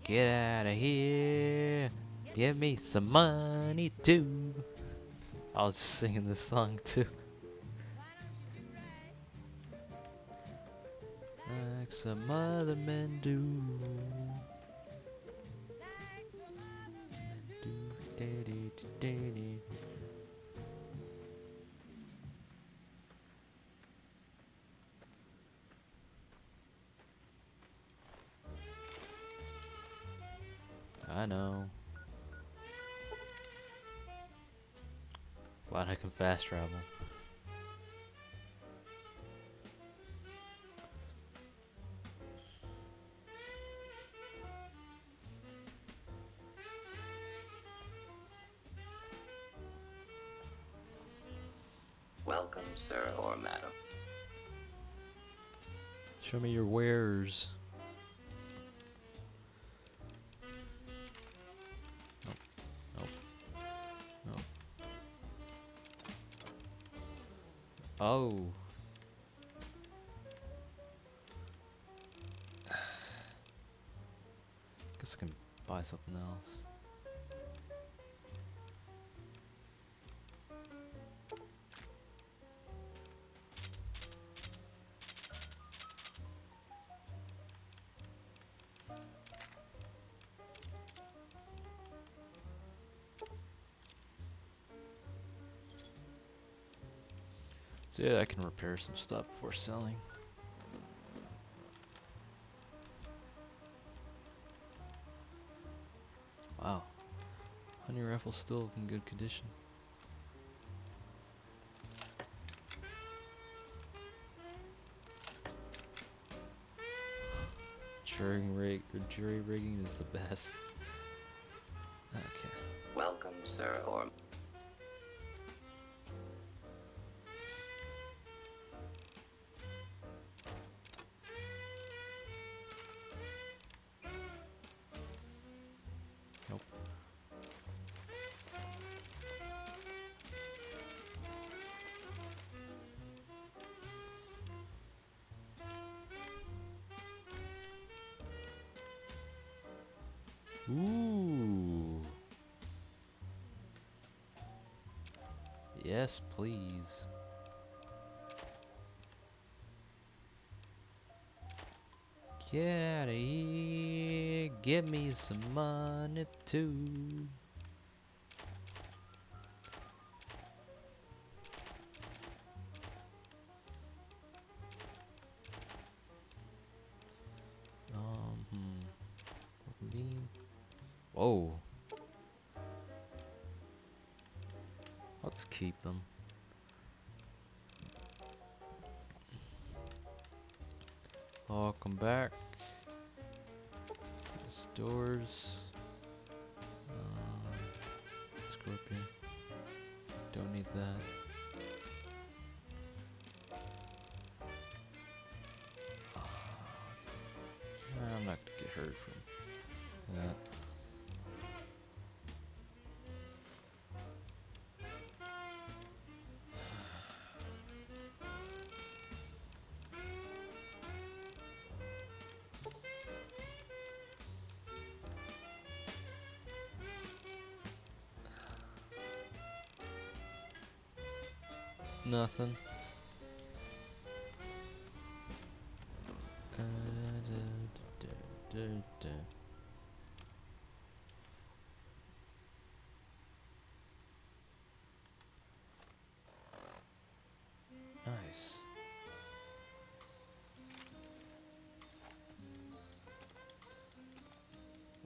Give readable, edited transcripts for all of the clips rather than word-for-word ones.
Get out of here. Give me some money too. I was just singing this song too. Like some other men do. I know. Glad I can fast travel. Welcome, sir or madam. Show me your wares. Nope. Nope. Nope. Oh. Guess I can buy something else. So yeah, I can repair some stuff before selling. Wow. Honey rifle's still in good condition. Jury rigging is the best. Okay. Welcome, sir or Nope. Ooh. Yes, please. Get out of here. Give me some money too. Beam. Whoa. I'll just keep them. Welcome back. Stores. Scorpion. Don't need that. I'm not gonna get hurt from that. Nothing. Nice.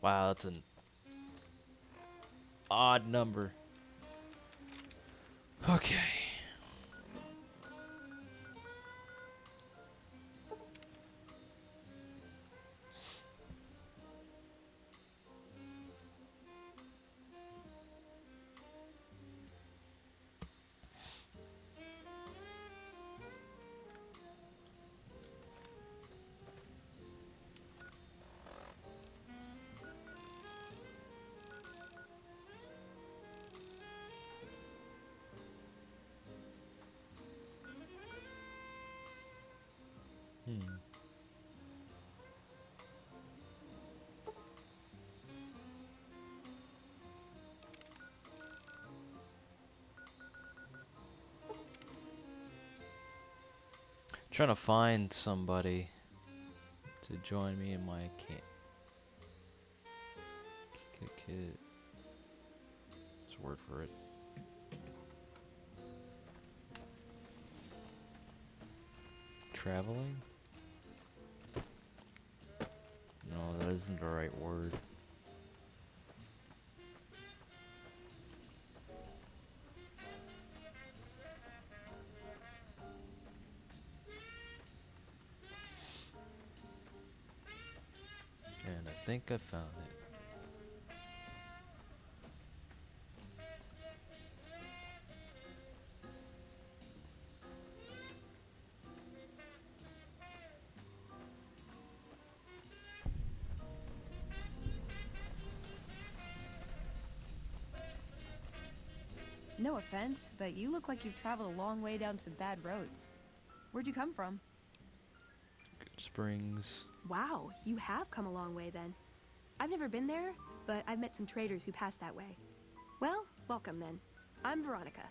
Wow, that's an odd number. Okay. Trying to find somebody to join me in my camp. Kid. That's a word for it. Traveling? No, that isn't the right word. And I think I found it. No offense, but you look like you've traveled a long way down some bad roads. Where'd you come from? Good Springs. Wow, you have come a long way then. I've never been there, but I've met some traders who pass that way. Well, welcome then. I'm Veronica.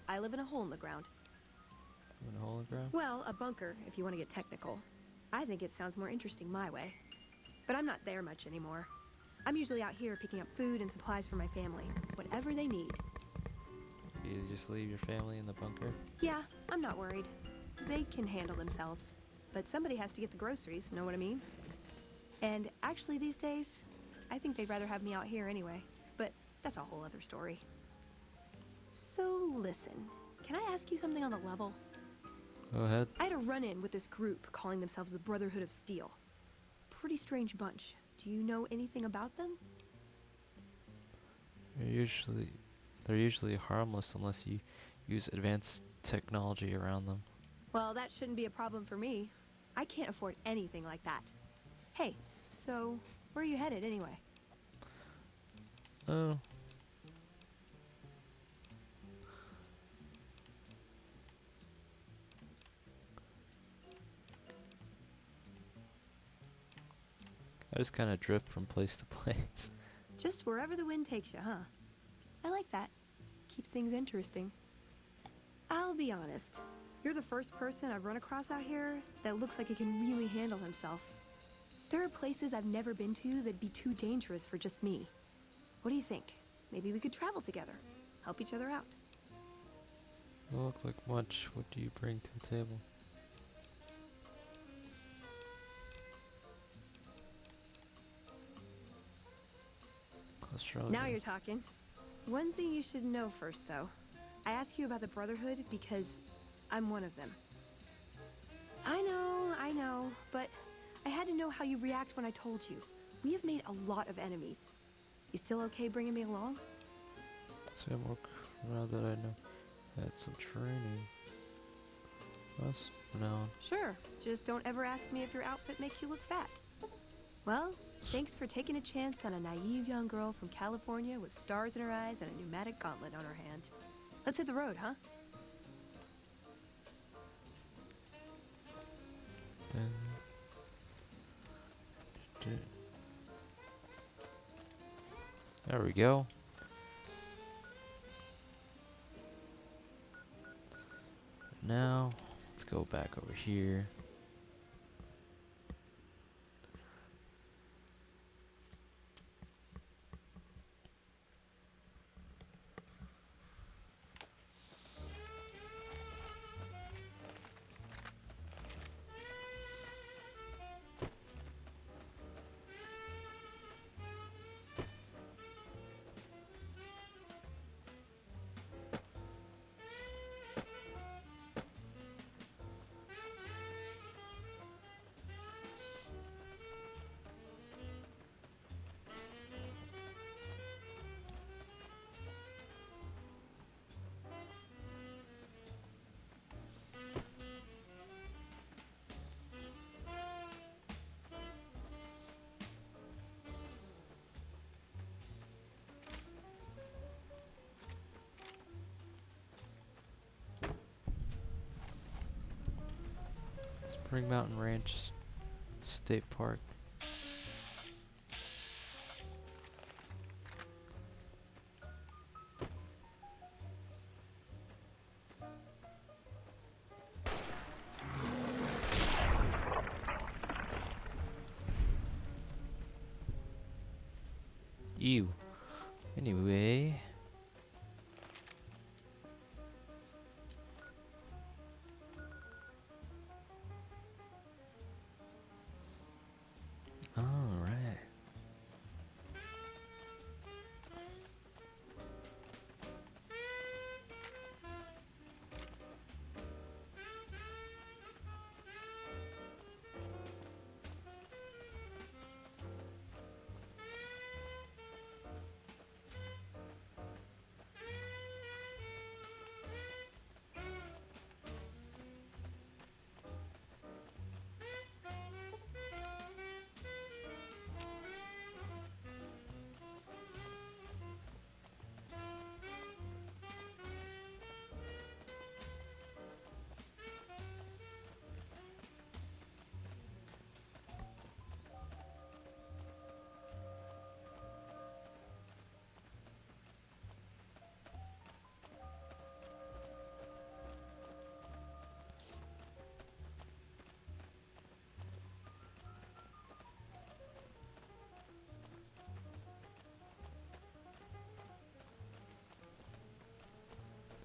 I live in a hole in the ground. In a hologram? Well, a bunker, if you want to get technical. I think it sounds more interesting my way. But I'm not there much anymore. I'm usually out here picking up food and supplies for my family, whatever they need. You just leave your family in the bunker? Yeah, I'm not worried. They can handle themselves. But somebody has to get the groceries, know what I mean? And actually these days, I think they'd rather have me out here anyway. But that's a whole other story. So listen, can I ask you something on the level? Go ahead. I had a run-in with this group calling themselves the Brotherhood of Steel. Pretty strange bunch. Do you know anything about them? They're usually harmless unless you use advanced technology around them. Well, that shouldn't be a problem for me. I can't afford anything like that. Hey, so where are you headed anyway? Oh. I just kind of drift from place to place. Just wherever the wind takes you, huh? I like that. Keeps things interesting. I'll be honest. You're the first person I've run across out here that looks like he can really handle himself. There are places I've never been to that'd be too dangerous for just me. What do you think? Maybe we could travel together. Help each other out. Don't look like much. What do you bring to the table? Australia. Now you're talking. One thing you should know first, though. I asked you about the Brotherhood because I'm one of them. I know, but I had to know how you react when I told you. We have made a lot of enemies. You still okay bringing me along? Some more crowd that I know had some training. Us? No. Sure, just don't ever ask me if your outfit makes you look fat. Well, thanks for taking a chance on a naive young girl from California with stars in her eyes and a pneumatic gauntlet on her hand. Let's hit the road, huh? There we go. Now, let's go back over here. Spring Mountain Ranch State Park. Ew. Anyway. Alright.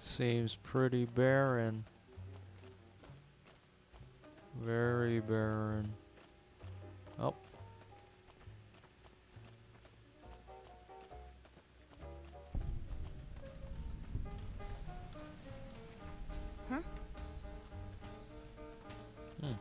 Seems pretty barren. Very barren. Oh. Huh? Hmm.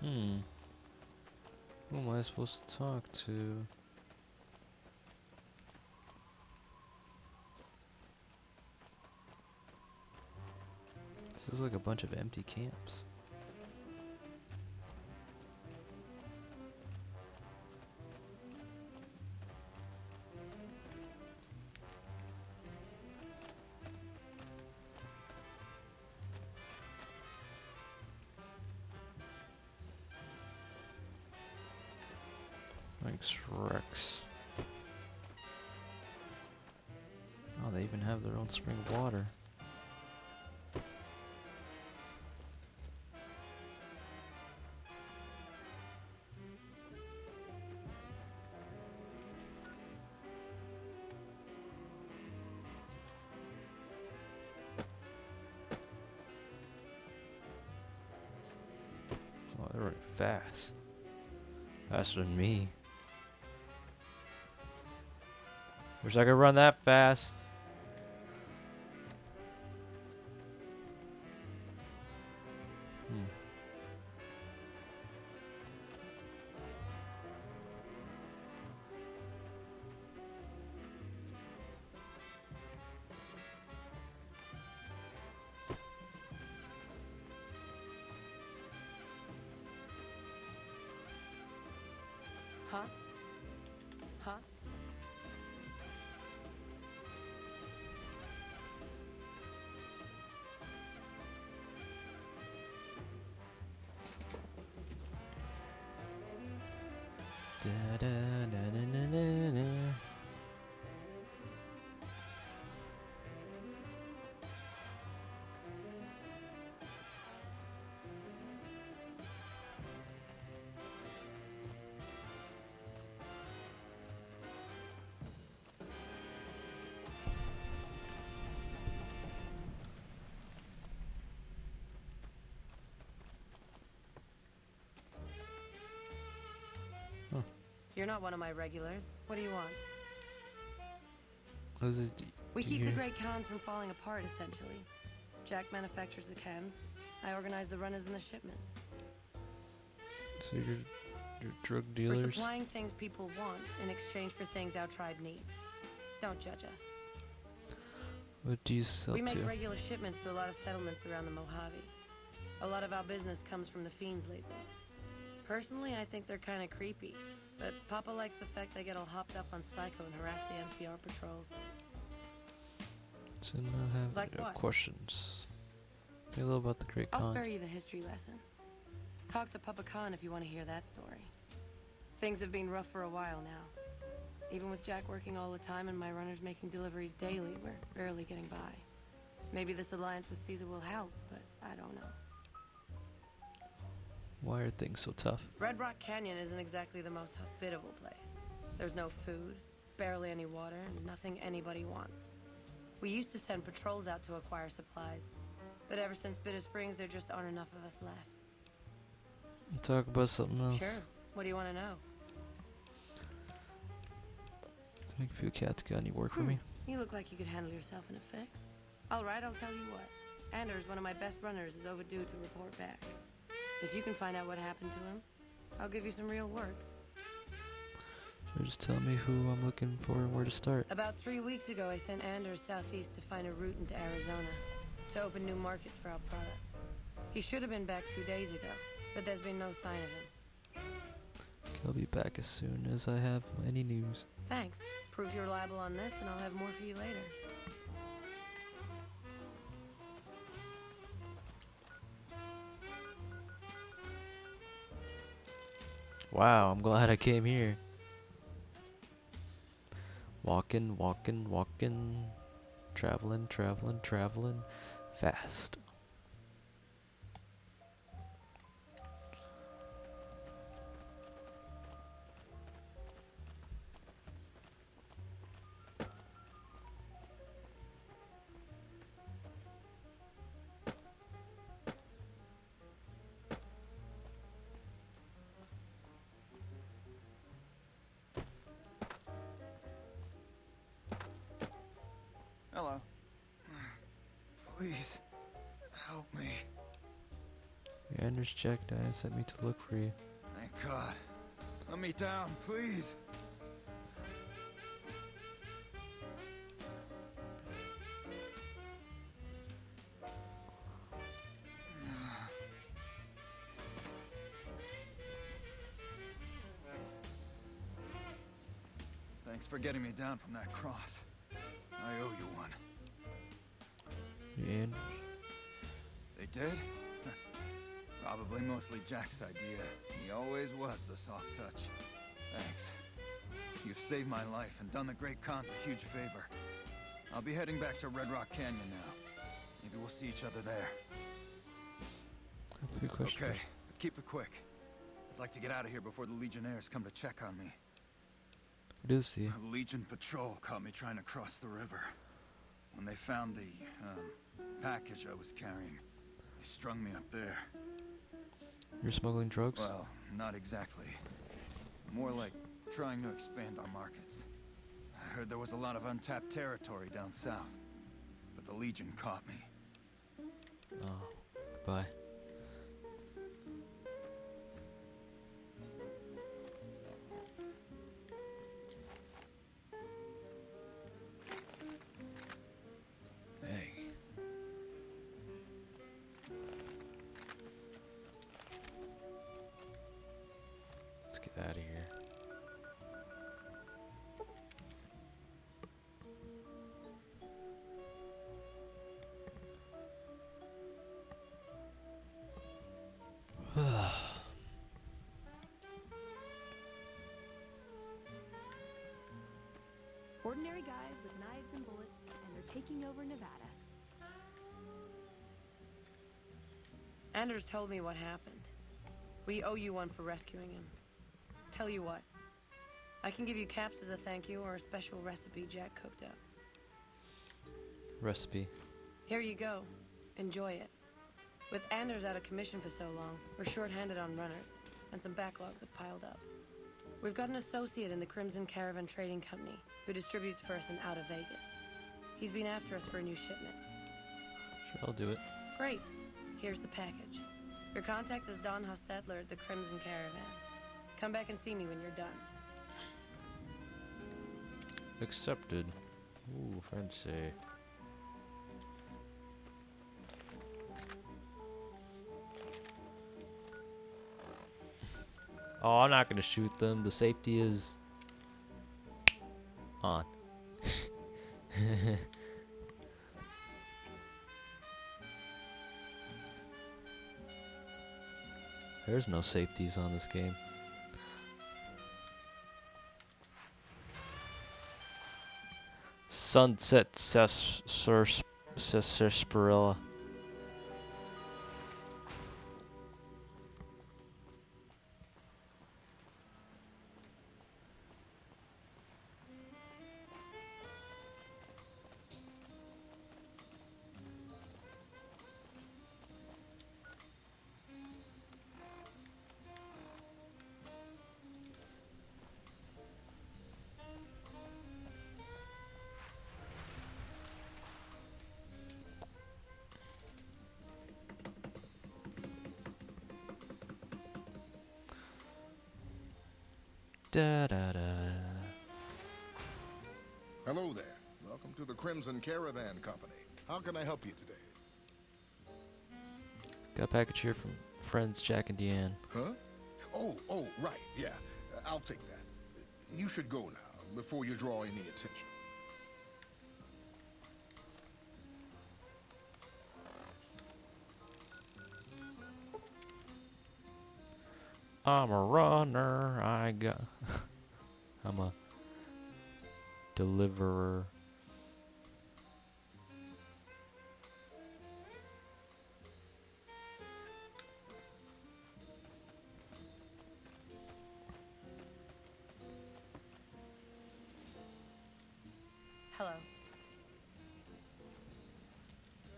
Hmm. Who am I supposed to talk to? This is like a bunch of empty camps. Thanks, Rex. Oh, they even have their own spring of water. Oh, they're running fast. Faster than me. Wish I could run that fast. Hmm. Huh? Huh? Da, da, da, da, da, da, da. You're not one of my regulars. What do you want? Who's this? We Do keep you- the Great Khans from falling apart, essentially. Jack manufactures the chems. I organize the runners and the shipments. So you're drug We're dealers? supplying things people want in exchange for things our tribe needs. Don't judge us. What do you sell We make to? regular shipments to a lot of settlements around the Mojave. A lot of our business comes from the fiends lately. Personally, I think they're kind of creepy, but Papa likes the fact they get all hopped up on Psycho and harass the NCR patrols. So now I have Like what? questions. Tell me a little about the Great I'll Khans. spare you the history lesson. Talk to Papa Khan if you want to hear that story. Things have been rough for a while now. Even with Jack working all the time and my runners making deliveries daily, we're barely getting by. Maybe this alliance with Caesar will help, but I don't know. Why are things so tough? Red Rock Canyon isn't exactly the most hospitable place. There's no food, barely any water, and nothing anybody wants. We used to send patrols out to acquire supplies, but ever since Bitter Springs, there just aren't enough of us left. Talk about something else. Sure. What do you want to know? To make a few cats got any work for me? You look like you could handle yourself in a fix. All right, I'll tell you what. Anders, one of my best runners, is overdue to report back. If you can find out what happened to him, I'll give you some real work. Sure, just tell me who I'm looking for and where to start. About 3 weeks ago, I sent Anders southeast to find a route into Arizona, to open new markets for our product. He should have been back 2 days ago, but there's been no sign of him. I'll be back as soon as I have any news. Thanks. Prove you're reliable on this, and I'll have more for you later. Wow, I'm glad I came here. Walking, walking, walking. Traveling, traveling, traveling. Fast. Hello. Please, help me. Anders Jack Diane sent me to look for you. Thank God. Let me down, please. Thanks for getting me down from that cross. I owe you one. And They did? Probably mostly Jack's idea. He always was the soft touch. Thanks. You've saved my life and done the Great Khans a huge favor. I'll be heading back to Red Rock Canyon now. Maybe we'll see each other there. I have a few questions. Okay, but keep it quick. I'd like to get out of here before the Legionnaires come to check on me. What is he? A Legion patrol caught me trying to cross the river. When they found the, package I was carrying, they strung me up there. You're smuggling drugs? Well, not exactly. More like trying to expand our markets. I heard there was a lot of untapped territory down south, but the Legion caught me. Oh, goodbye. Hey. Let's get out of here. Ordinary guys with knives and bullets, and they're taking over Nevada. Anders told me what happened. We owe you one for rescuing him. Tell you what, I can give you caps as a thank you or a special recipe Jack cooked up. Recipe. Here you go. Enjoy it. With Anders out of commission for so long, we're short-handed on runners, and some backlogs have piled up. We've got an associate in the Crimson Caravan Trading Company who distributes for us and out of Vegas. He's been after us for a new shipment. Sure, I'll do it. Great. Here's the package. Your contact is Don Hostetler at the Crimson Caravan. Come back and see me when you're done. Accepted. Ooh, fancy. Oh, I'm not gonna shoot them. The safety is on. There's no safeties on this game. Sunset Sarsaparilla. Da da da. Hello there. Welcome to the Crimson Caravan Company. How can I help you today? Got a package here from friends Jack and Deanne. Huh? Oh, right, yeah. I'll take that. You should go now, before you draw any attention. I'm a runner. I'm a deliverer. Hello.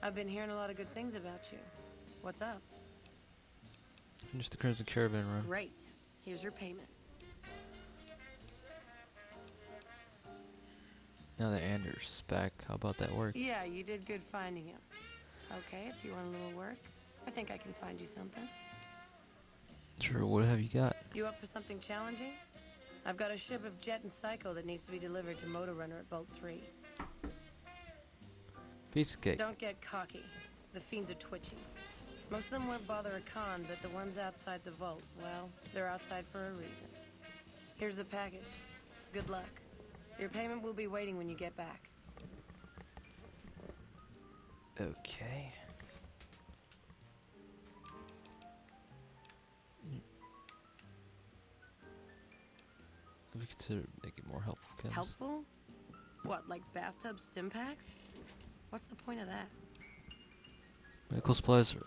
I've been hearing a lot of good things about you. What's up? Just the Crimson Caravan run. Great. Here's your payment. Now that Anders back, how about that work? Yeah, you did good finding him. Okay, if you want a little work, I think I can find you something. Sure, what have you got? You up for something challenging? I've got a ship of Jet and Psycho that needs to be delivered to Motor Runner at Vault 3. Piece of cake. Don't get cocky. The fiends are twitching. Most of them won't bother a con, but the ones outside the vault, well, they're outside for a reason. Here's the package. Good luck. Your payment will be waiting when you get back. Okay. Have you considered making more helpful chems? Helpful? What, like bathtub stim packs? What's the point of that? Medical supplies are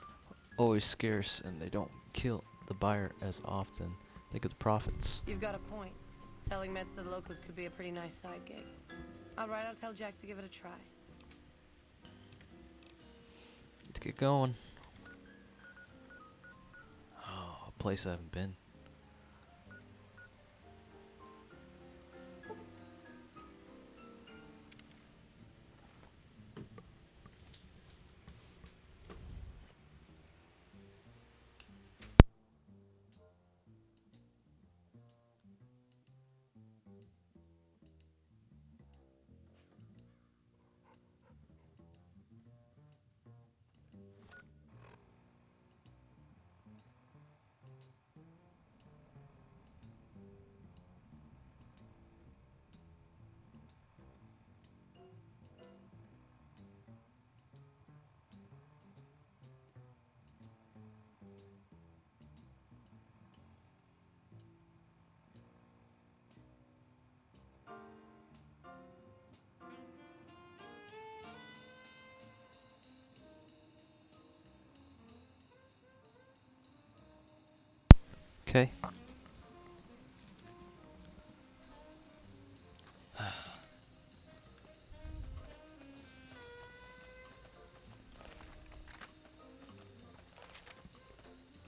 always scarce and they don't kill the buyer as often. Think of the profits. You've got a point. Selling meds to the locals could be a pretty nice side gig. All right, I'll tell Jack to give it a try. Let's get going. Oh, a place I haven't been. Okay.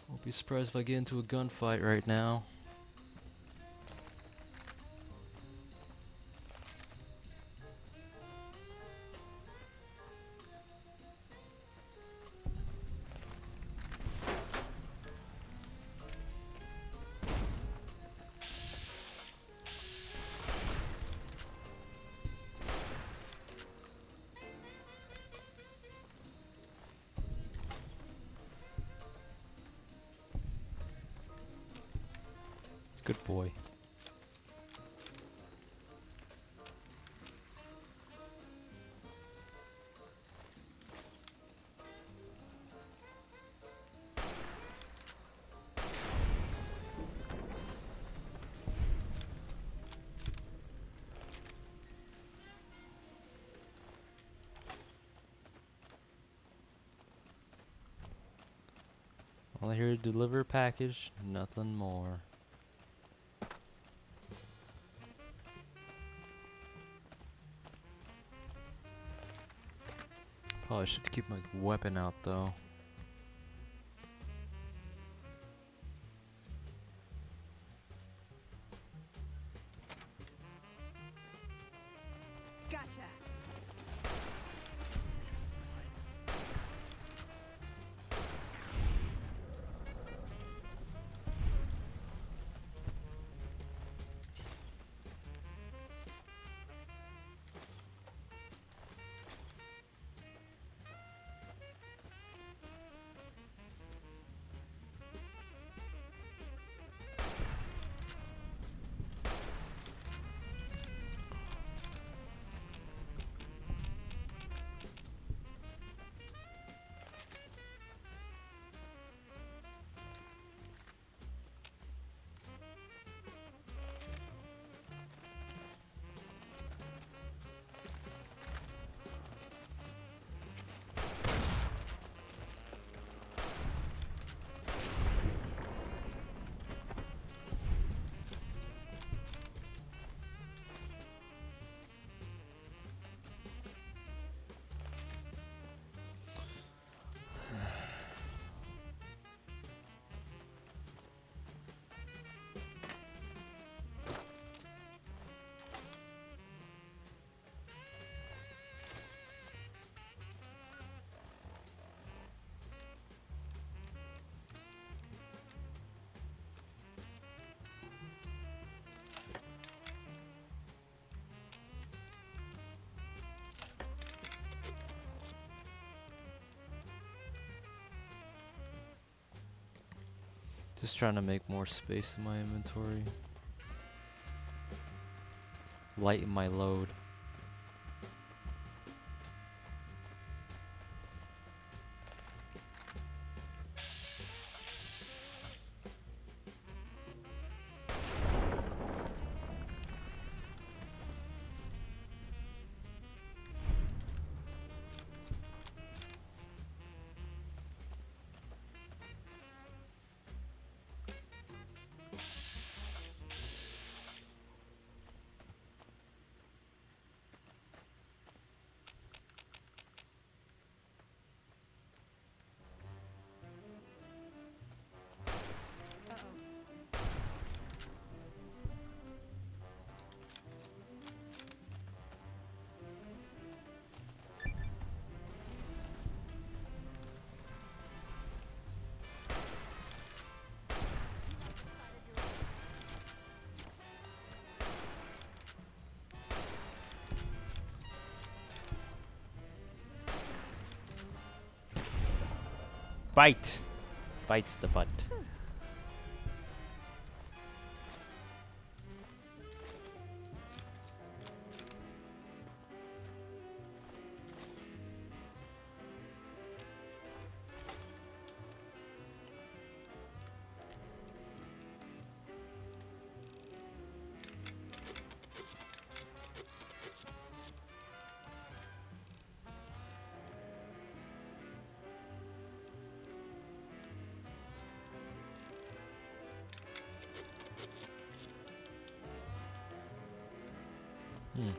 Won't be surprised if I get into a gunfight right now. Good boy. All here to deliver a package, nothing more. Oh, I should keep my weapon out though. Gotcha. Just trying to make more space in my inventory. Lighten my load. Bite! Bites the butt. Hmm.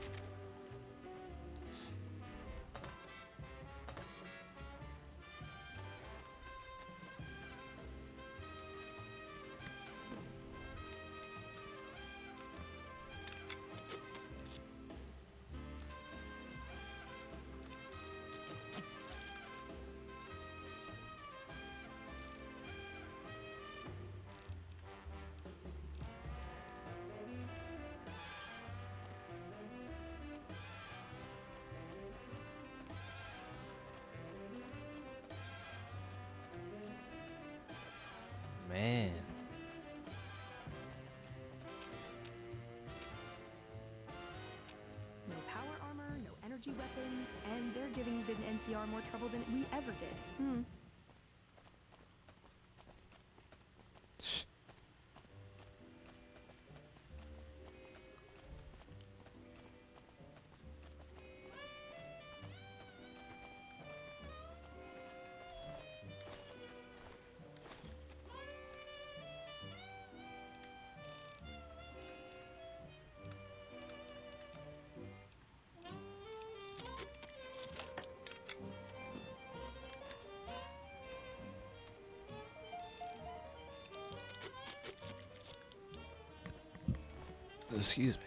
Man. energy weapons, and they're giving the NCR more trouble than we ever did. Hmm. Excuse me.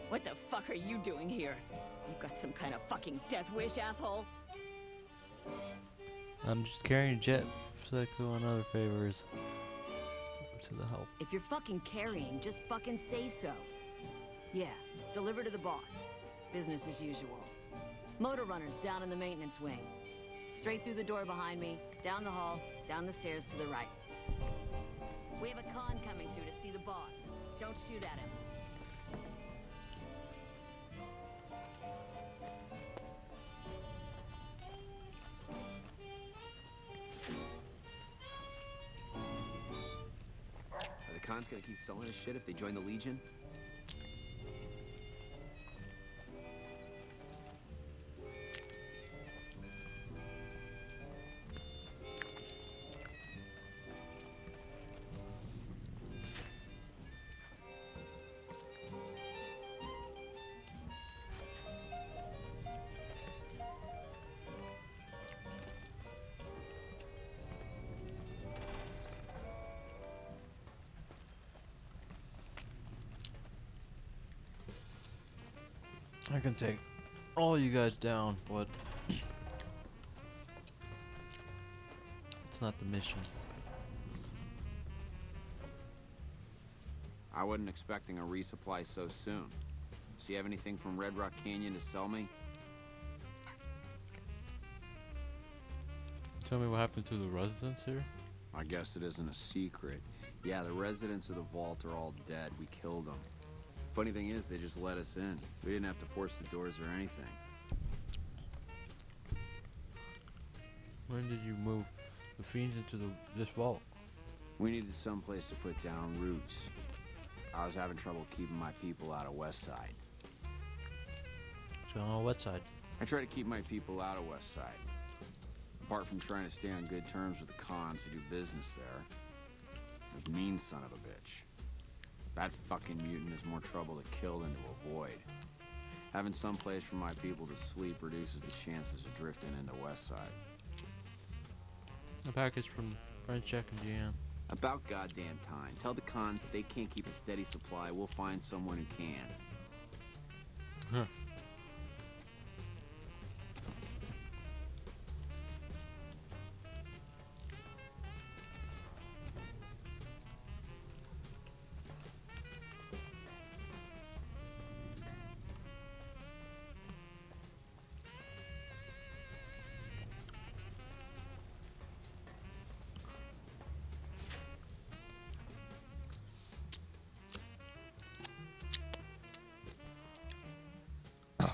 What the fuck are you doing here? You got some kind of fucking death wish, asshole? I'm just carrying Jet, Psycho, and other favors to the help. If you're fucking carrying, just fucking say so. Yeah, deliver to the boss. Business as usual. Motor runners down in the maintenance wing. Straight through the door behind me, down the hall, down the stairs to the right. We have a con coming through to see the boss. Don't shoot at him. Are the cons gonna keep selling this shit if they join the Legion? I can take all you guys down, but it's not the mission. I wasn't expecting a resupply so soon. So you have anything from Red Rock Canyon to sell me? Tell me what happened to the residents here? I guess it isn't a secret. Yeah, the residents of the vault are all dead. We killed them. Funny thing is, they just let us in. We didn't have to force the doors or anything. When did you move the fiends into this vault? We needed someplace to put down roots. I was having trouble keeping my people out of Westside. So on what side? I try to keep my people out of Westside. Apart from trying to stay on good terms with the cons who do business there, there's mean son of a bitch. That fucking mutant is more trouble to kill than to avoid. Having some place for my people to sleep reduces the chances of drifting into Westside. A package from Frenchek and Deanne. About goddamn time. Tell the cons if they can't keep a steady supply, we'll find someone who can. Huh.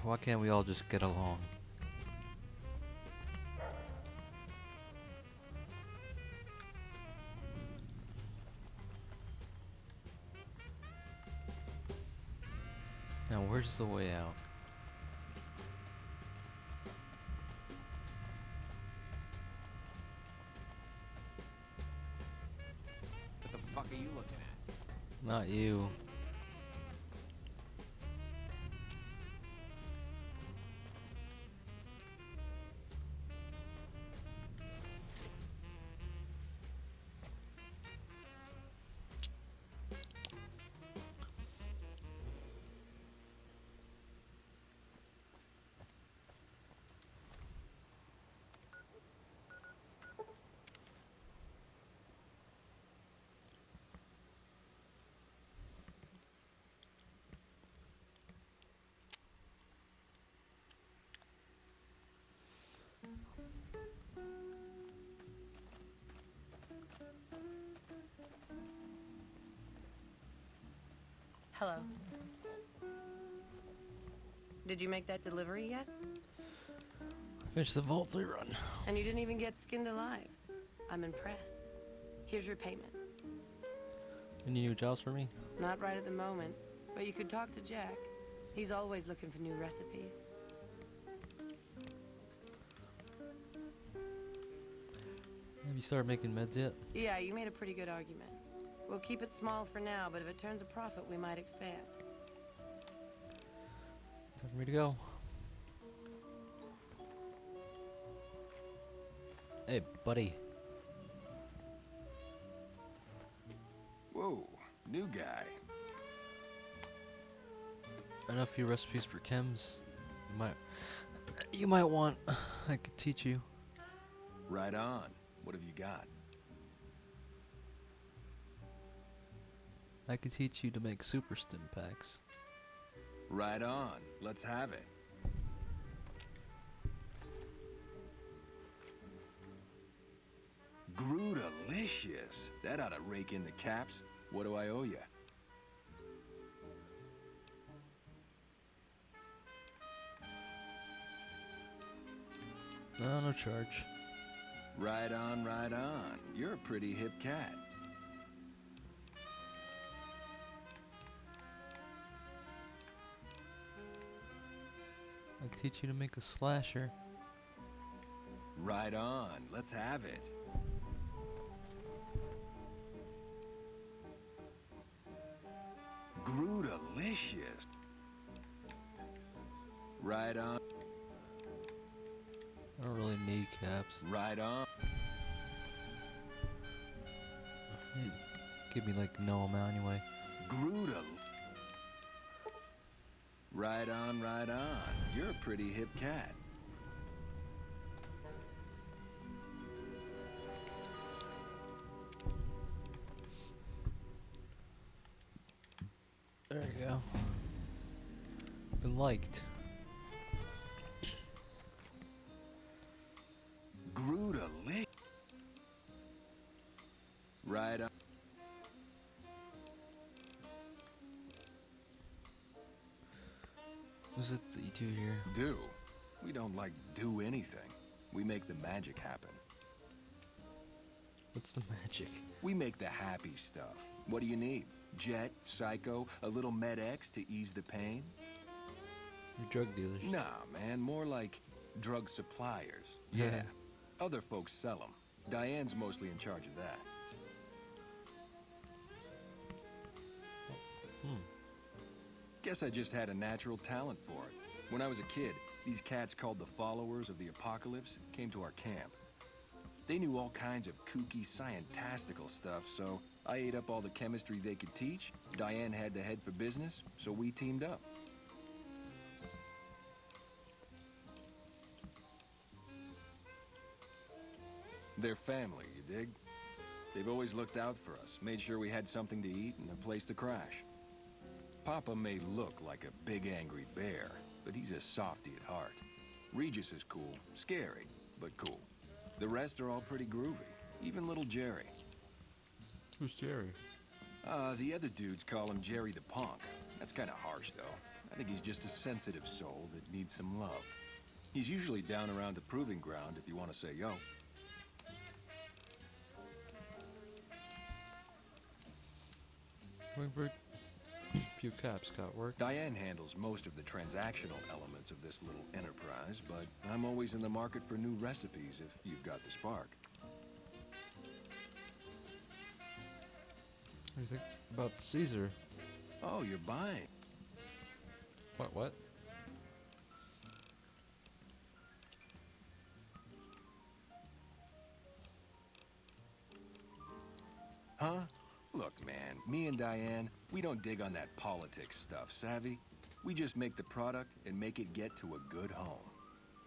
Why can't we all just get along? Now where's the way out? What the fuck are you looking at? Not you. Hello. Did you make that delivery yet? Finish the Vault 3 run. And you didn't even get skinned alive. I'm impressed. Here's your payment. Any new jobs for me? Not right at the moment, but you could talk to Jack. He's always looking for new recipes. Have you started making meds yet? Yeah, you made a pretty good argument. We'll keep it small for now, but if it turns a profit, we might expand. Time for me to go. Hey, buddy. Whoa, new guy. I know a few recipes for chems. You might want. I could teach you. Right on. What have you got? I could teach you to make super stim packs. Right on. Let's have it. Grudalicious. That ought to rake in the caps. What do I owe you? No, no charge. Right on, right on. You're a pretty hip cat. I could teach you to make a slasher. Right on. Let's have it. Grudalicious. Right on. I don't really need caps. Right on. Give me like no amount anyway. Grudal. Right on, right on. You're a pretty hip cat. There you go. Been liked. Grudalicious. Right on. What's it that you do here? Do? We don't like do anything. We make the magic happen. What's the magic? We make the happy stuff. What do you need? Jet, Psycho, a little Med-X to ease the pain? You're drug dealers. Nah, man, more like drug suppliers. Yeah. Other folks sell them. Diane's mostly in charge of that. Guess I just had a natural talent for it. When I was a kid, these cats called the Followers of the Apocalypse came to our camp. They knew all kinds of kooky, scientistical stuff, so I ate up all the chemistry they could teach. Diane had the head for business, so we teamed up. They're family, you dig? They've always looked out for us, made sure we had something to eat and a place to crash. Papa may look like a big angry bear, but he's a softy at heart. Regis is cool, scary, but cool. The rest are all pretty groovy, even little Jerry. Who's Jerry? The other dudes call him Jerry the Punk. That's kind of harsh, though. I think he's just a sensitive soul that needs some love. He's usually down around the proving ground if you want to say yo. Wingberg. Few caps got work. Diane handles most of the transactional elements of this little enterprise, but I'm always in the market for new recipes if you've got the spark. What do you think about Caesar? Oh, you're buying. What? Huh? Look, man, me and Diane, we don't dig on that politics stuff, savvy? We just make the product and make it get to a good home.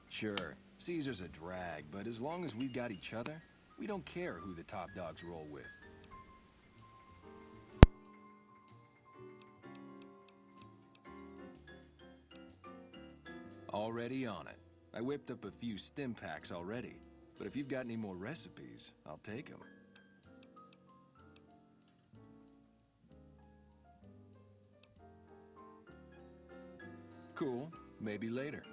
Sure, Caesar's a drag, but as long as we've got each other, we don't care who the top dogs roll with. Already on it. I whipped up a few stim packs already, but if you've got any more recipes, I'll take them. Cool. Maybe later.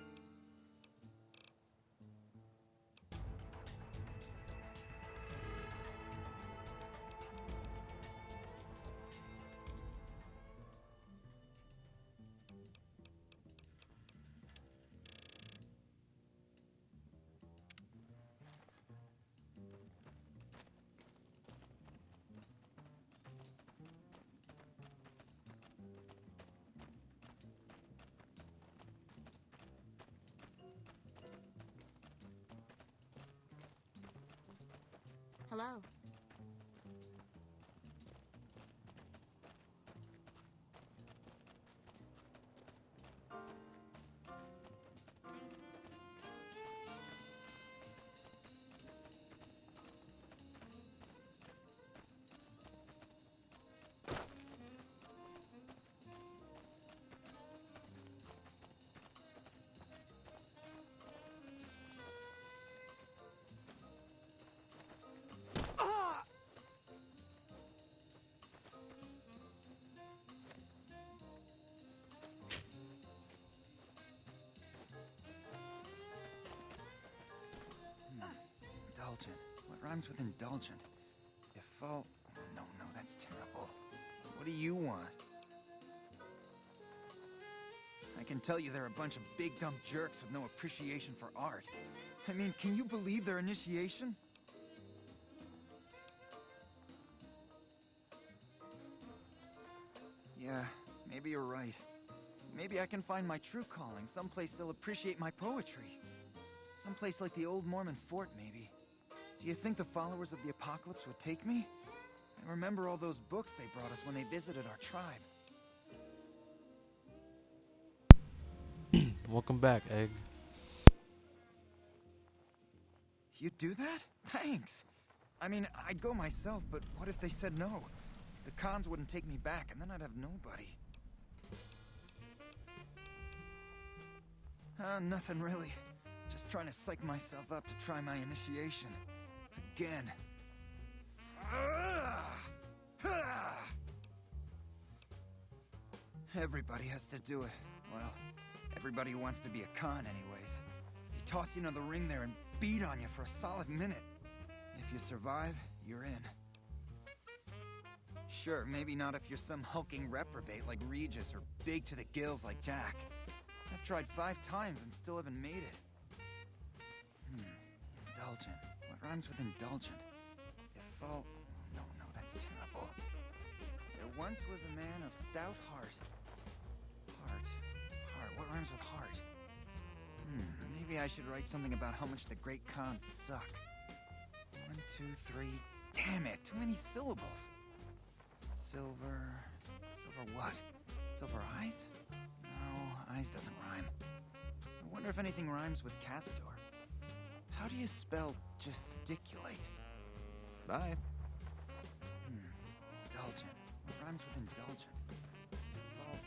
Hello. Indulgent. What rhymes with indulgent? Default. No, that's terrible. What do you want? I can tell you they're a bunch of big dumb jerks with no appreciation for art. I mean, can you believe their initiation? Yeah, maybe you're right. Maybe I can find my true calling, someplace they'll appreciate my poetry. Someplace like the old Mormon fort, maybe. Do you think the followers of the apocalypse would take me? I remember all those books they brought us when they visited our tribe. Welcome back, Egg. You'd do that? Thanks! I mean, I'd go myself, but what if they said no? The cons wouldn't take me back, and then I'd have nobody. Nothing really. Just trying to psych myself up to try my initiation. Again. Everybody has to do it. Well, everybody who wants to be a con anyways. They toss you into the ring there and beat on you for a solid minute. If you survive, you're in. Sure, maybe not if you're some hulking reprobate like Regis or big to the gills like Jack. I've tried 5 times and still haven't made it. Indulgent. What rhymes with indulgent? Default. No, that's terrible. There once was a man of stout heart. Heart. What rhymes with heart? Maybe I should write something about how much the great cons suck. 1, 2, 3. Damn it, too many syllables. Silver what? Silver eyes? No, eyes doesn't rhyme. I wonder if anything rhymes with Cazador. How do you spell gesticulate? Bye. Indulgent. What rhymes with indulgent? Default.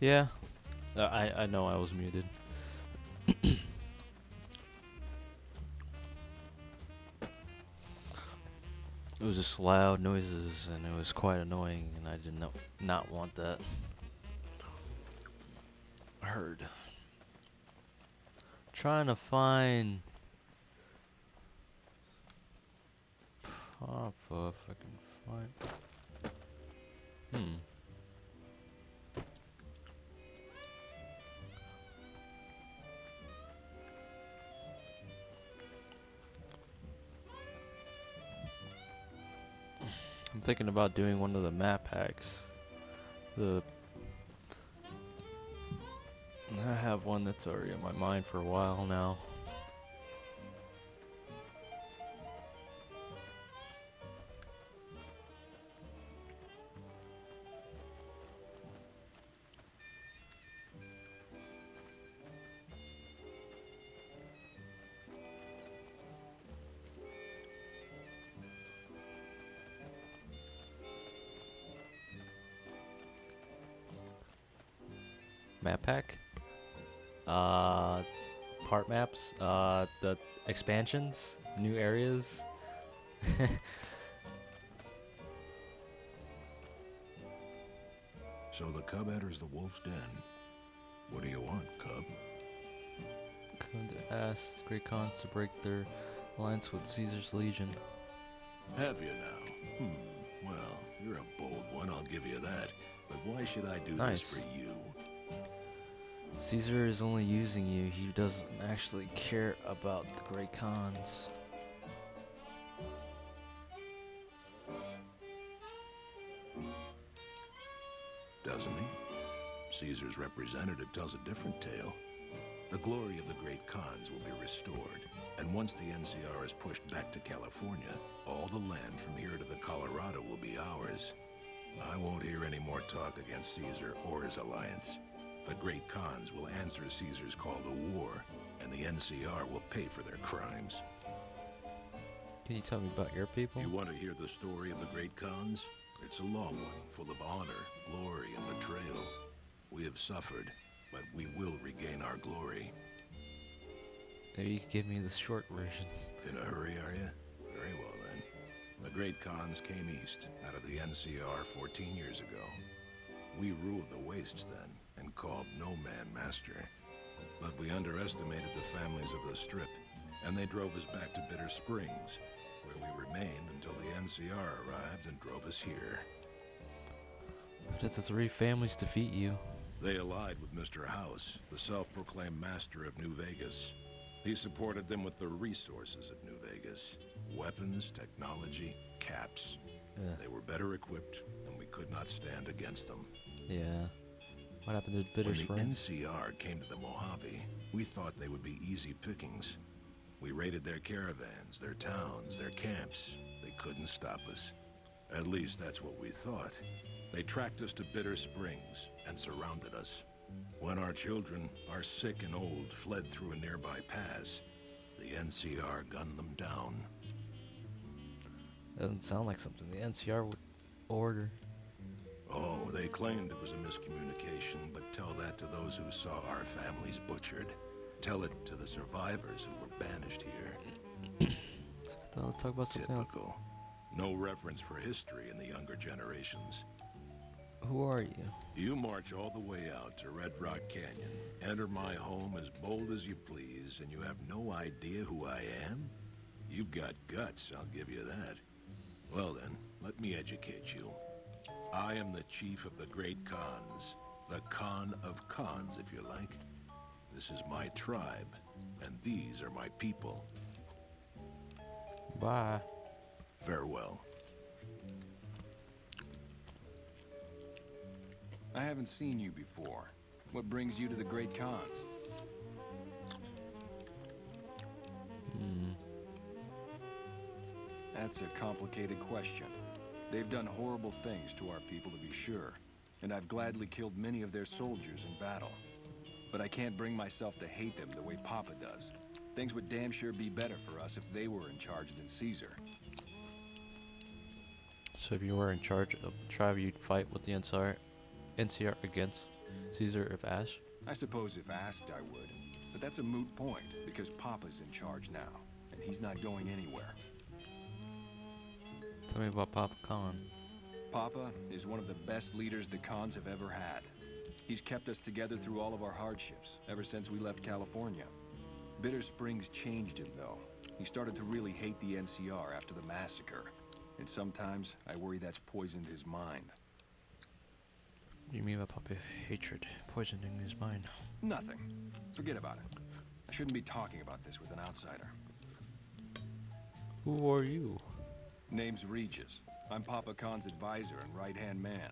Yeah, I know I was muted. It was just loud noises, and it was quite annoying, and I did not want that heard. Trying to find Papa if I can find. I'm thinking about doing one of the map hacks. I have one that's already in my mind for a while now. Map pack? Part maps? The expansions? New areas? So the cub enters the wolf's den. What do you want, cub? Come to ask Great Khans to break their alliance with Caesar's Legion. Have you now? Well, you're a bold one, I'll give you that. But why should I do Nice. this for you? Caesar is only using you. He doesn't actually care about the Great Khans. Doesn't he? Caesar's representative tells a different tale. The glory of the Great Khans will be restored, and once the NCR is pushed back to California, all the land from here to the Colorado will be ours. I won't hear any more talk against Caesar or his alliance. The Great Khans will answer Caesar's call to war, and the NCR will pay for their crimes. Can you tell me about your people? You want to hear the story of the Great Khans? It's a long one, full of honor, glory, and betrayal. We have suffered, but we will regain our glory. Maybe you could give me the short version. In a hurry, are you? Very well, then. The Great Khans came east, out of the NCR 14 years ago. We ruled the wastes then, and called no man master. But we underestimated the families of the Strip, and they drove us back to Bitter Springs, where we remained until the NCR arrived and drove us here. How did the three families defeat you? They allied with Mr. House, the self-proclaimed master of New Vegas. He supported them with the resources of New Vegas. Weapons, technology, caps. Yeah. They were better equipped, and we could not stand against them. Yeah. What happened to Bitter When Springs? the NCR came to the Mojave, we thought they would be easy pickings. We raided their caravans, their towns, their camps. They couldn't stop us. At least that's what we thought. They tracked us to Bitter Springs and surrounded us. When our children, our sick and old, fled through a nearby pass, the NCR gunned them down. Doesn't sound like something the NCR would order. Oh, they claimed it was a miscommunication, but tell that to those who saw our families butchered. Tell it to the survivors who were banished here. Let's talk about something else. Typical. No reference for history in the younger generations. Who are you? You march all the way out to Red Rock Canyon, enter my home as bold as you please, and you have no idea who I am? You've got guts, I'll give you that. Well then, let me educate you. I am the chief of the Great Khans. The Khan of Khans, if you like. This is my tribe, and these are my people. Bye. Farewell. I haven't seen you before. What brings you to the Great Khans? That's a complicated question. They've done horrible things to our people, to be sure, and I've gladly killed many of their soldiers in battle. But I can't bring myself to hate them the way Papa does. Things would damn sure be better for us if they were in charge than Caesar. So if you were in charge of the tribe, you'd fight with the NCR against Caesar of Ash? I suppose if asked, I would. But that's a moot point, because Papa's in charge now, and he's not going anywhere. Tell me about Papa Khan. Papa is one of the best leaders the Khans have ever had. He's kept us together through all of our hardships, ever since we left California. Bitter Springs changed him, though. He started to really hate the NCR after the massacre. And sometimes, I worry that's poisoned his mind. What do you mean by Papa hatred poisoning his mind? Nothing. Forget about it. I shouldn't be talking about this with an outsider. Who are you? Name's Regis. I'm Papa Khan's advisor and right-hand man.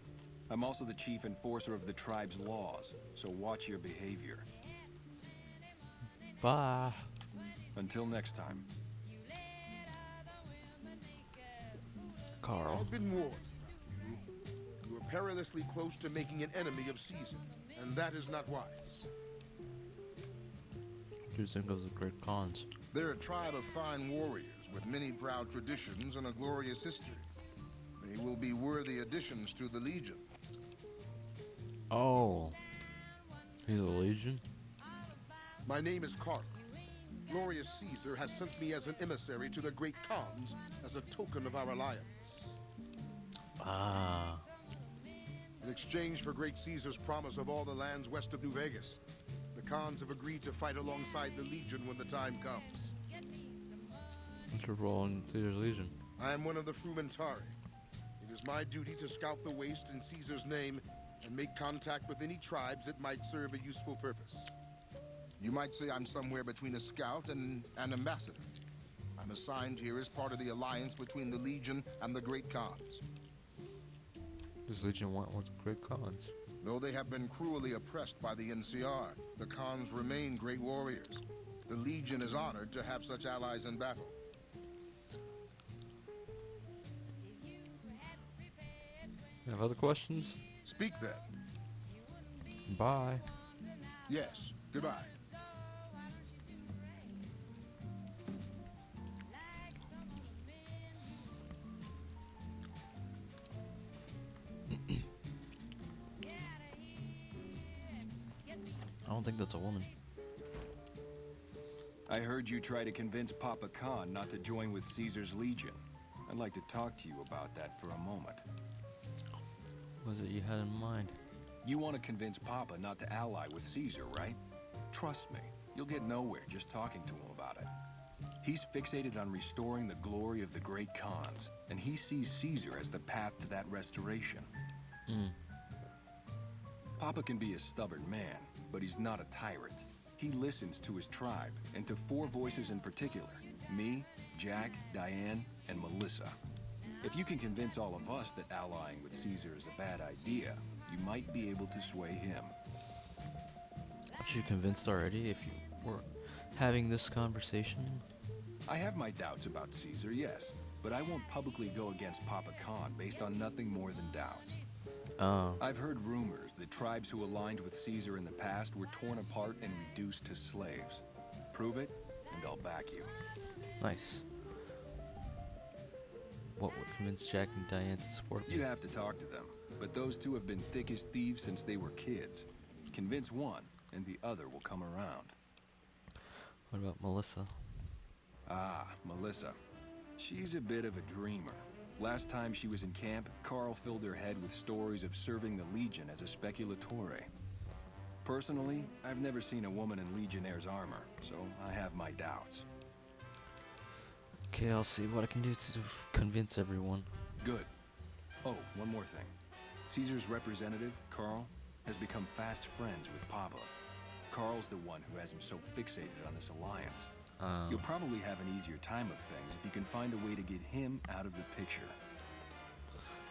I'm also the chief enforcer of the tribe's laws, so watch your behavior. Bye. Until next time. Carl. I've been warned. You are perilously close to making an enemy of Caesar, and that is not wise. You think of the great Khans? They're a tribe of fine warriors with many proud traditions and a glorious history. They will be worthy additions to the Legion. Oh. He's a legion? My name is Carl. Glorious Caesar has sent me as an emissary to the great Khans as a token of our alliance. Ah. In exchange for great Caesar's promise of all the lands west of New Vegas, the Khans have agreed to fight alongside the Legion when the time comes. What's your role in Caesar's Legion? I am one of the Frumentari. It is my duty to scout the waste in Caesar's name and make contact with any tribes that might serve a useful purpose. You might say I'm somewhere between a scout and an ambassador. I'm assigned here as part of the alliance between the Legion and the Great Khans. Does Legion want with great Khans? Though they have been cruelly oppressed by the NCR, the Khans remain great warriors. The Legion is honored to have such allies in battle. You have other questions? Speak then. Bye. Yes, goodbye. I don't think that's a woman. I heard you try to convince Papa Khan not to join with Caesar's Legion. I'd like to talk to you about that for a moment. What was it you had in mind? You want to convince Papa not to ally with Caesar, right? Trust me, you'll get nowhere just talking to him about it. He's fixated on restoring the glory of the great Khans, and he sees Caesar as the path to that restoration. Papa can be a stubborn man, but he's not a tyrant. He listens to his tribe, and to four voices in particular: me, Jack, Diane, and Melissa. If you can convince all of us that allying with Caesar is a bad idea, you might be able to sway him. Aren't you convinced already if you were having this conversation? I have my doubts about Caesar, yes, but I won't publicly go against Papa Khan based on nothing more than doubts. Oh. I've heard rumors that tribes who aligned with Caesar in the past were torn apart and reduced to slaves. Prove it, and I'll back you. Nice. What would convince Jack and Diane to support me? You'd have to talk to them, but those two have been thick as thieves since they were kids. Convince one, and the other will come around. What about Melissa? Ah, Melissa. She's a bit of a dreamer. Last time she was in camp, Carl filled her head with stories of serving the Legion as a speculatore. Personally, I've never seen a woman in Legionnaire's armor, so I have my doubts. Okay, I'll see what I can do to convince everyone. Good. Oh, one more thing. Caesar's representative, Carl, has become fast friends with Papa. Carl's the one who has him so fixated on this alliance. You'll probably have an easier time of things if you can find a way to get him out of the picture.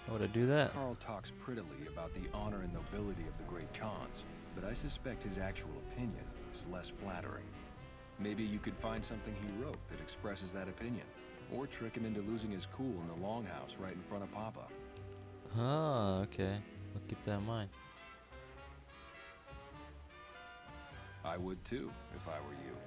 How would I do that? Carl talks prettily about the honor and nobility of the great Khans, but I suspect his actual opinion is less flattering. Maybe you could find something he wrote that expresses that opinion, or trick him into losing his cool in the longhouse right in front of Papa. Ah, okay. I'll keep that in mind. I would too, if I were you.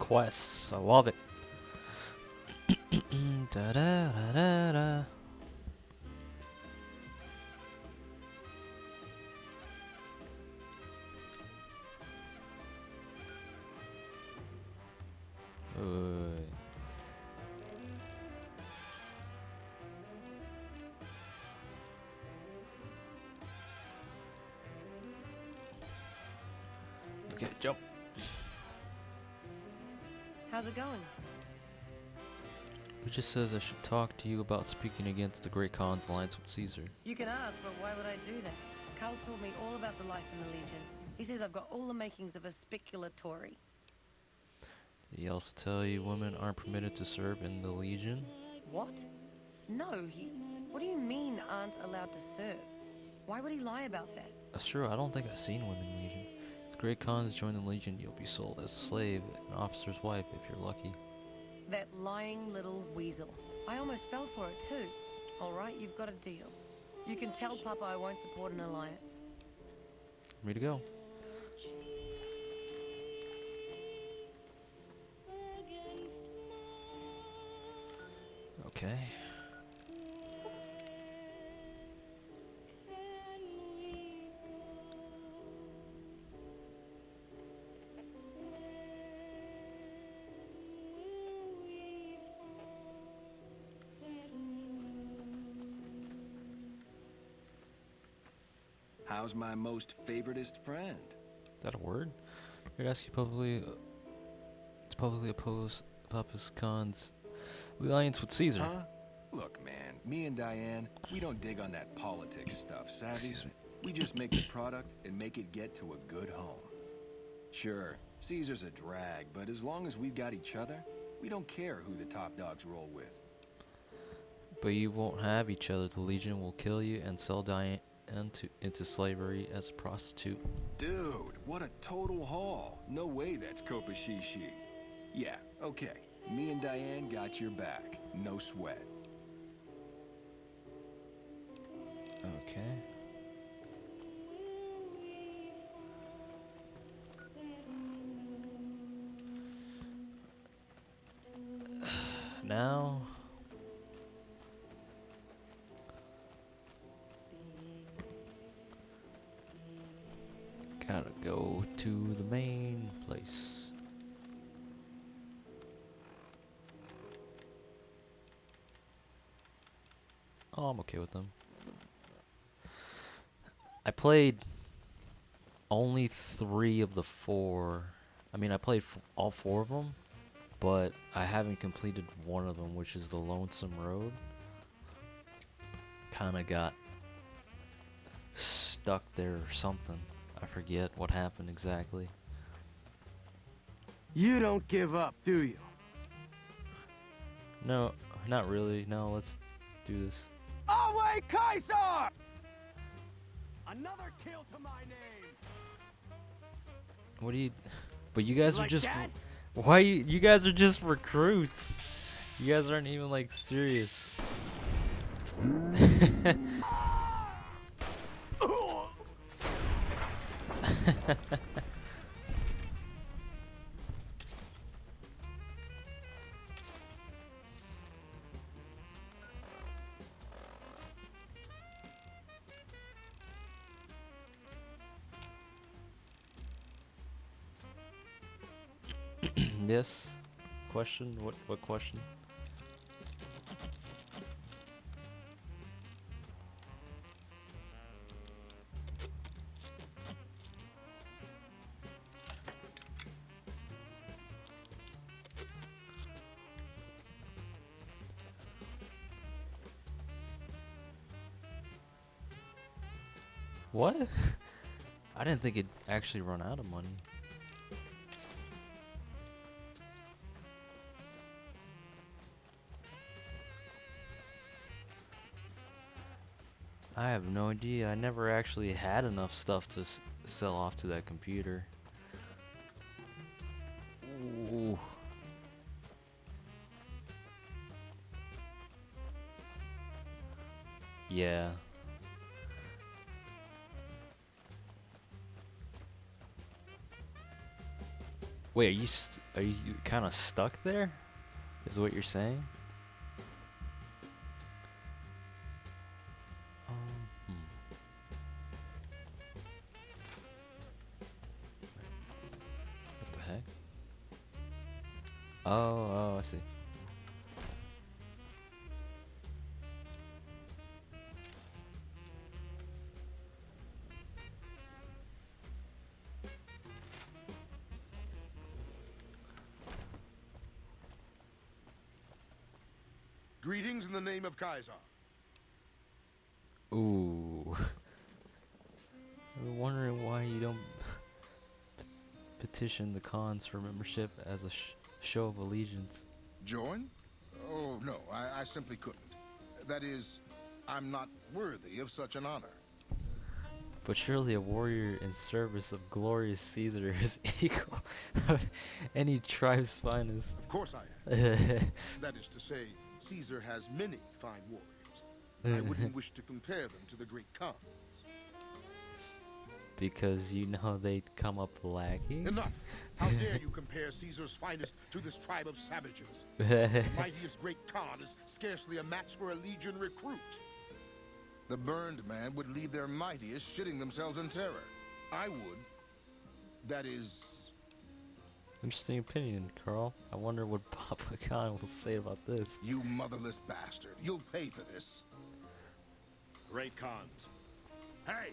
quests. I love it. Da da da da da. Oy. Okay, jump. How's it going? It just says I should talk to you about speaking against the Great Khan's alliance with Caesar. You can ask, but why would I do that? Carl told me all about the life in the Legion. He says I've got all the makings of a spicular Tory. Did he also tell you women aren't permitted to serve in the Legion? What? No, he... What do you mean aren't allowed to serve? Why would he lie about that? That's true. I don't think I've seen women in Legion. If the Great Khans join the Legion, you'll be sold as a slave, an officer's wife if you're lucky. That lying little weasel. I almost fell for it too. Alright, you've got a deal. You can tell Papa I won't support an alliance. Me to go. Okay. How's my most favoritist friend? Is that a word? You'd ask you publicly to publicly oppose Papa's Khan's alliance with Caesar. Huh? Look, man, me and Diane, we don't dig on that politics stuff, savvy? Excuse me. We just make the product and make it get to a good home. Sure, Caesar's a drag, but as long as we've got each other, we don't care who the top dogs roll with. But you won't have each other. The Legion will kill you and sell Diane into slavery as a prostitute. Dude, what a total haul. No way that's Kopashishi. Yeah, okay. Me and Diane got your back. No sweat. Okay. Now gotta go to the main place. Oh, I'm okay with them. I played only 3 of the 4. I mean, I played all 4 of them, but I haven't completed one of them, which is the Lonesome Road. Kinda got stuck there or something. I forget what happened exactly. You don't give up, do you? No, not really. No, let's do this. Away, Kaiser! Another kill to my name. What do you... But you guys are Like just... that? Why you guys are just recruits? You guys aren't even like serious. Yes. Question? What question? What? I didn't think it'd actually run out of money. I have no idea. I never actually had enough stuff to sell off to that computer. Ooh. Yeah. Wait, are you kind of stuck there? Is what you're saying? Hmm. What the heck? Oh, I see. Greetings in the name of Kaiser. Ooh. I'm wondering why you don't petition the cons for membership as a show of allegiance. Join? Oh, no, I simply couldn't. That is, I'm not worthy of such an honor. But surely a warrior in service of glorious Caesar is equal of any tribe's finest. Of course I am. That is to say, Caesar has many fine warriors. I wouldn't wish to compare them to the great Khans. Because you know they'd come up lacking? Enough! How dare you compare Caesar's finest to this tribe of savages? The mightiest great Khan is scarcely a match for a legion recruit. The burned man would leave their mightiest shitting themselves in terror. I would. That is... Interesting opinion, Carl. I wonder what Papa Khan will say about this. You motherless bastard. You'll pay for this. Great Khans. Hey!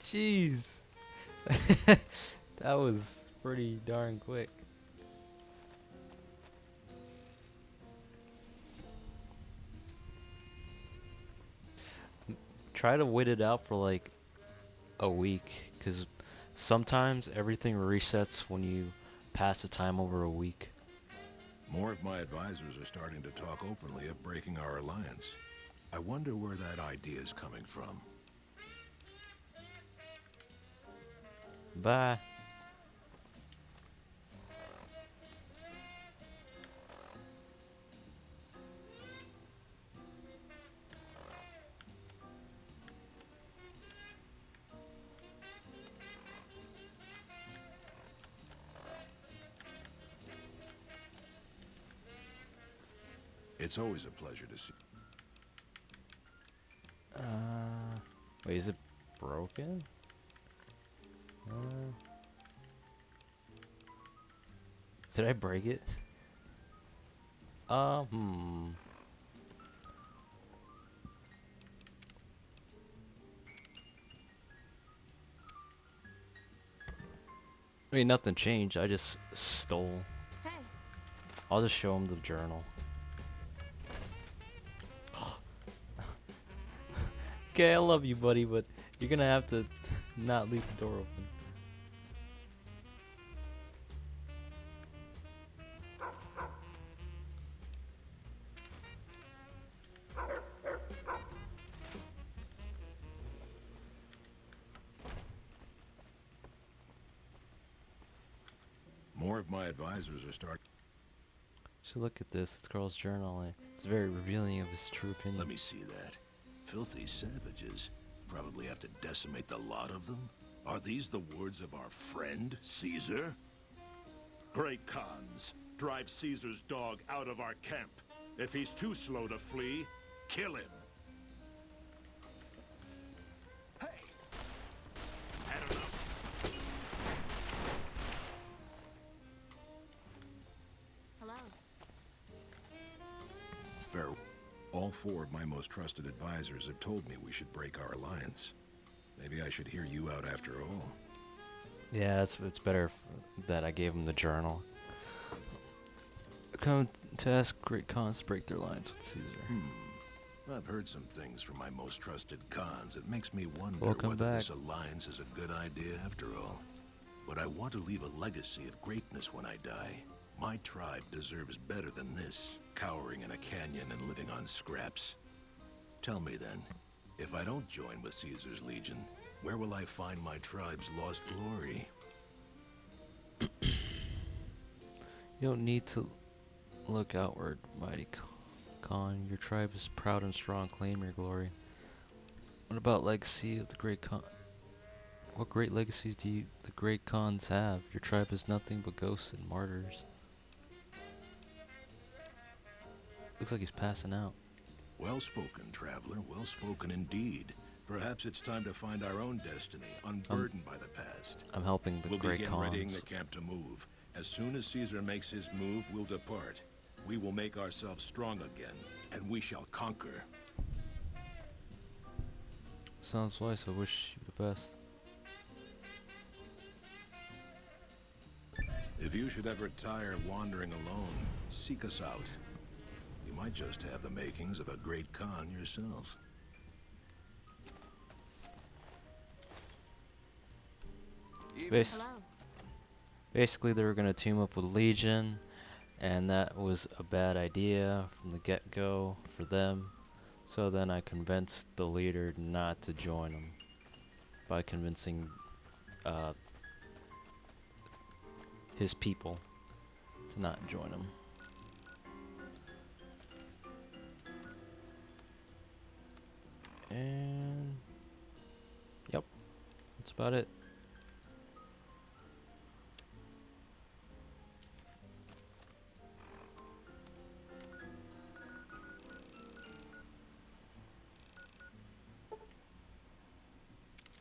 Jeez. That was pretty darn quick. Try to wait it out for like a week, because sometimes everything resets when you pass the time over a week. More of my advisors are starting to talk openly of breaking our alliance. I wonder where that idea is coming from. Bye. It's always a pleasure to see. Wait, is it broken? Did I break it? I mean, nothing changed. I just stole. Hey. I'll just show him the journal. Okay, I love you, buddy, but you're gonna have to not leave the door open. More of my advisors are starting. So look at this. It's Carl's journal. It's very revealing of his true opinion. Let me see that. Filthy savages. Probably have to decimate the lot of them. Are these the words of our friend, Caesar? Great Khans, drive Caesar's dog out of our camp. If he's too slow to flee, kill him. Hey! Had enough? Hello. Fair. All four of my most trusted advisors have told me we should break our alliance. Maybe I should hear you out after all. Yeah, it's better that I gave him the journal. Come to ask great Khans to break their alliance with Caesar. I've heard some things from my most trusted Khans. It makes me wonder Welcome whether back. this alliance is a good idea after all. But I want to leave a legacy of greatness when I die. My tribe deserves better than this, cowering in a canyon and living on scraps. Tell me then, if I don't join with Caesar's Legion, where will I find my tribe's lost glory? You don't need to look outward, mighty Khan. Your tribe is proud and strong. Claim your glory. What about legacy of the Great Khan? What great legacies do the Great Khans have? Your tribe is nothing but ghosts and martyrs. Looks like he's passing out. Well spoken, traveler. Well spoken indeed. Perhaps it's time to find our own destiny, unburdened by the past. I'm helping the We'll Great begin readying Khans. the camp to move. As soon as Caesar makes his move, we'll depart. We will make ourselves strong again, and we shall conquer. Sounds wise. I wish you the best. If you should ever tire wandering alone, seek us out. You might just have the makings of a great Khan yourself. Basically, they were gonna team up with Legion, and that was a bad idea from the get-go for them. So then I convinced the leader not to join them by convincing his people to not join him. And yep, that's about it.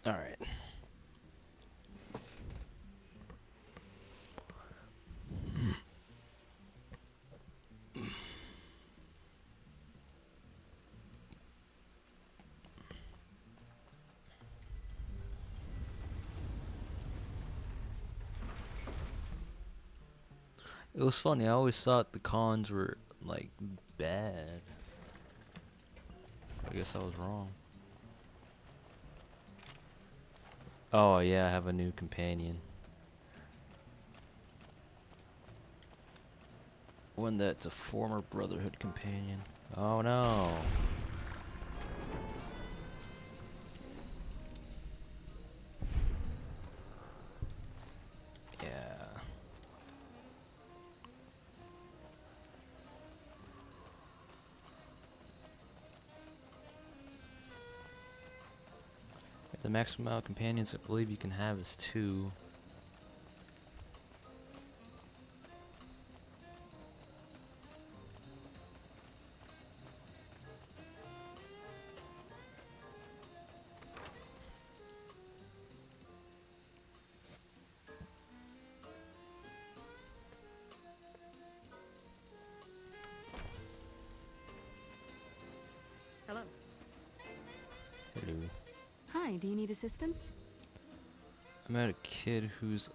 All right. It was funny. I always thought the cons were like bad. I guess I was wrong. Oh yeah, I have a new companion. One that's a former Brotherhood companion. Oh no. Yeah. The maximum amount of companions I believe you can have is 2. Hello. Hello. Hi, do you need assistance? I met a kid who's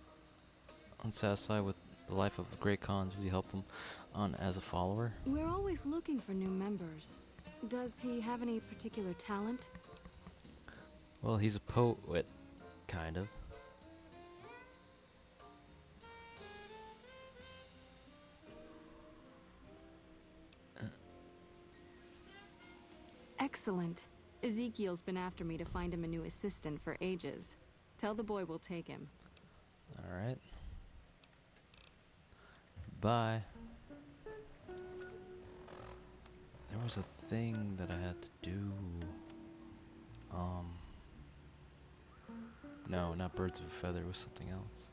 unsatisfied with the life of the Great Khans. Will you help him on as a follower? We're always looking for new members. Does he have any particular talent? Well, he's a poet, kind of. Excellent. Ezekiel's been after me to find him a new assistant for ages. Tell the boy we'll take him. Alright. Bye. There was a thing that I had to do. No, not birds of a feather, it was something else.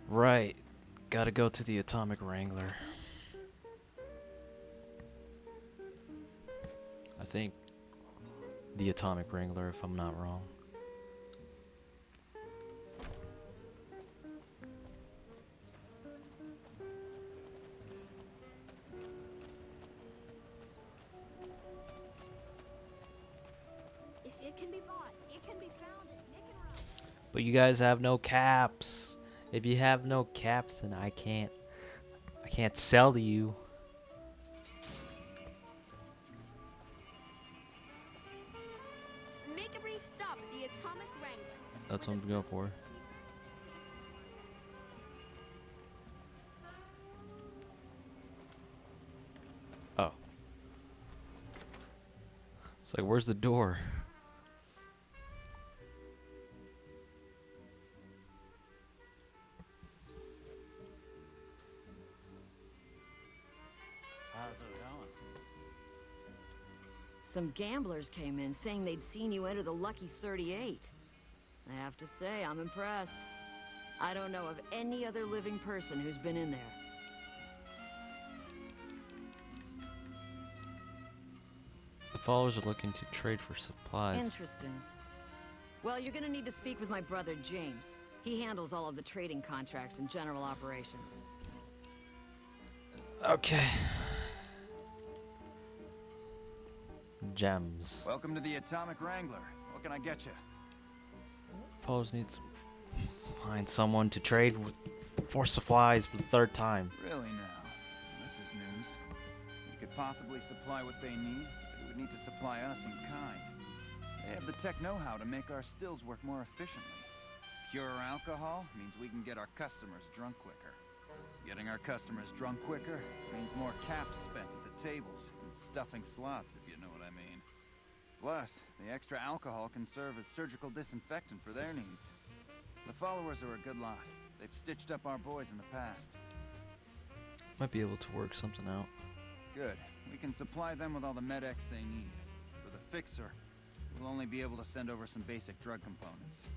Right. Gotta go to the Atomic Wrangler. I think the Atomic Wrangler, if I'm not wrong. If it can be bought, it can be found at Nick and Ralph. But you guys have no caps. If you have no caps, then I can't sell to you. Make a brief stop at the Atomic Wrangler. That's what I'm going for. Oh. It's like, where's the door? How's it going? Some gamblers came in saying they'd seen you enter the Lucky 38. I have to say, I'm impressed. I don't know of any other living person who's been in there. The followers are looking to trade for supplies. Interesting. Well, you're gonna need to speak with my brother, James. He handles all of the trading contracts and general operations. Okay. Gems. Welcome to the Atomic Wrangler. What can I get you? Followers need to find someone to trade with for supplies for the third time. Really now? This is news. We could possibly supply what they need, but it would need to supply us in kind. They have the tech know-how to make our stills work more efficiently. Pure alcohol means we can get our customers drunk quicker. Getting our customers drunk quicker means more caps spent at the tables and stuffing slots, if you know what I mean. Plus, the extra alcohol can serve as surgical disinfectant for their needs. The followers are a good lot. They've stitched up our boys in the past. Might be able to work something out. Good. We can supply them with all the med-X they need. For the fixer, we'll only be able to send over some basic drug components.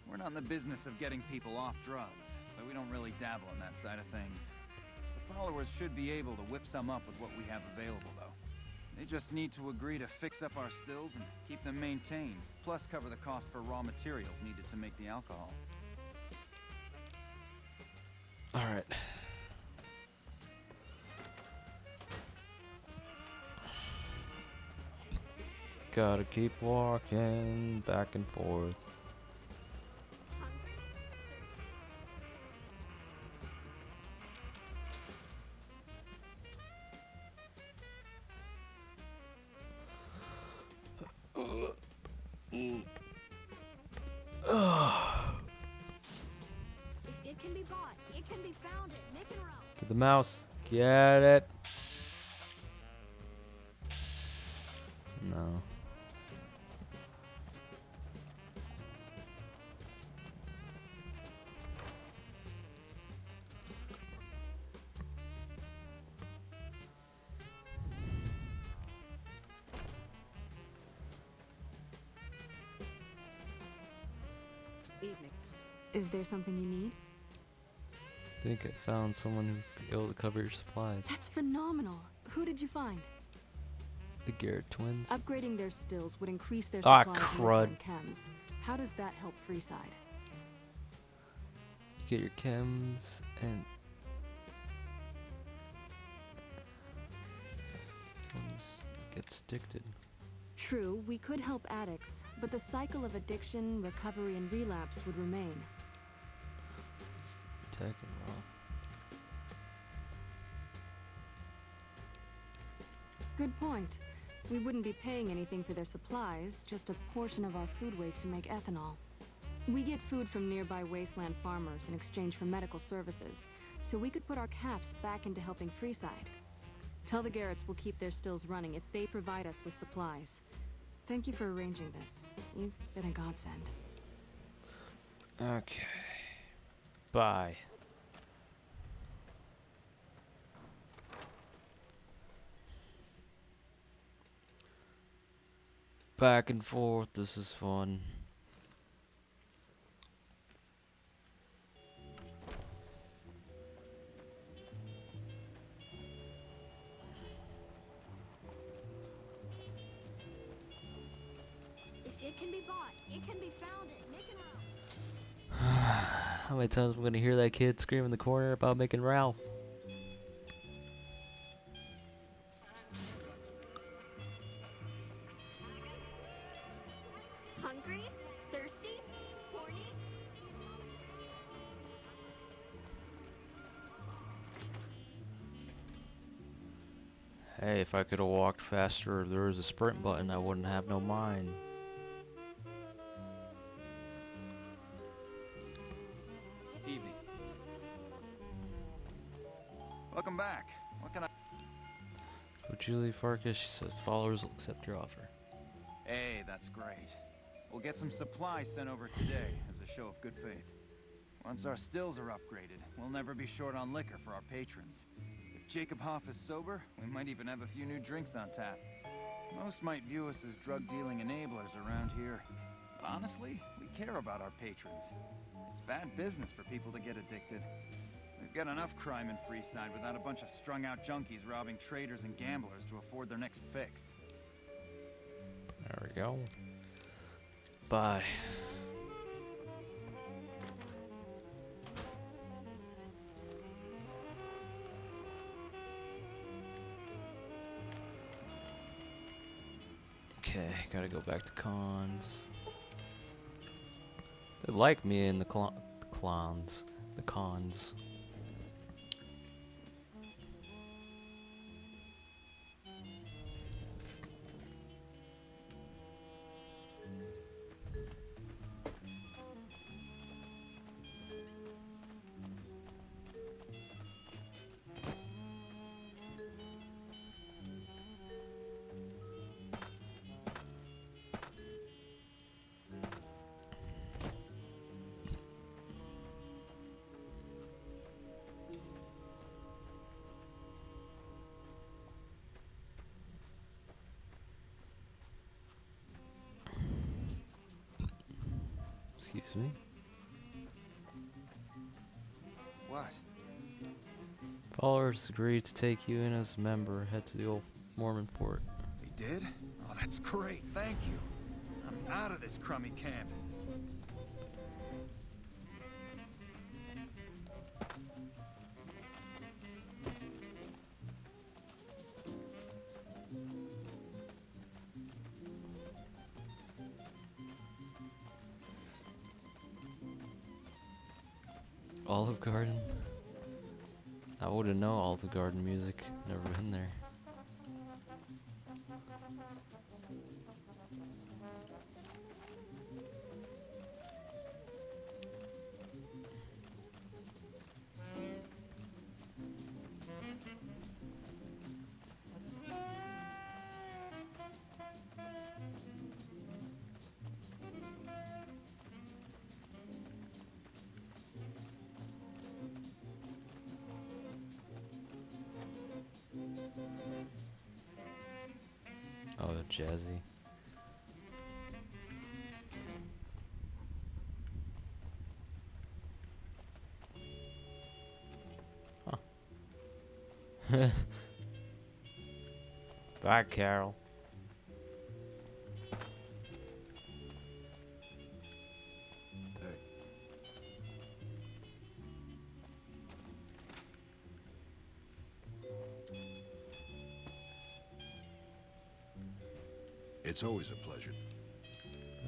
We're not in the business of getting people off drugs, so we don't really dabble in that side of things. The followers should be able to whip some up with what we have available, though. They just need to agree to fix up our stills and keep them maintained, plus cover the cost for raw materials needed to make the alcohol. Alright. Gotta keep walking back and forth. If it can be bought, it can be found. Make it around. Get the mouse. Get it. No. Evening. Is there something you need? I think I found someone who'd be able to cover your supplies. That's phenomenal. Who did you find? The Garrett twins. Upgrading their stills would increase their Ah, supplies of crud. and chems. How does that help Freeside? You get your chems and gets addicted. True, we could help addicts, but the cycle of addiction, recovery, and relapse would remain. Tech and raw. Good point. We wouldn't be paying anything for their supplies, just a portion of our food waste to make ethanol. We get food from nearby wasteland farmers in exchange for medical services, so we could put our caps back into helping Freeside. Tell the Garretts we'll keep their stills running if they provide us with supplies. Thank you for arranging this. You've been a godsend. Okay. Bye. Back and forth, this is fun. If it can be bought, it can be found. Make it around. How many times am I gonna hear that kid scream in the corner about making Ralph? Hungry? Thirsty? Horny? Hey, if I could have walked faster, if there was a sprint button, I wouldn't have no mind. Evening. Welcome back. What can I... So Julie Farkas says followers will accept your offer. Hey, that's great. We'll get some supplies sent over today as a show of good faith. Once our stills are upgraded, we'll never be short on liquor for our patrons. If Jacob Hoff is sober, we might even have a few new drinks on tap. Most might view us as drug-dealing enablers around here. But honestly, we care about our patrons. It's bad business for people to get addicted. We've got enough crime in Freeside without a bunch of strung-out junkies robbing traders and gamblers to afford their next fix. There we go. Bye. Okay, gotta go back to cons. They like me in the cons. The cons. Excuse me. What? Followers agreed to take you in as a member. Head to the old Mormon fort. They did? Oh, that's great. Thank you. I'm out of this crummy camp. Olive Garden? I wouldn't know Olive Garden music. Never been there. Oh, jazzy. Huh. Bye, Carol. It's always a pleasure.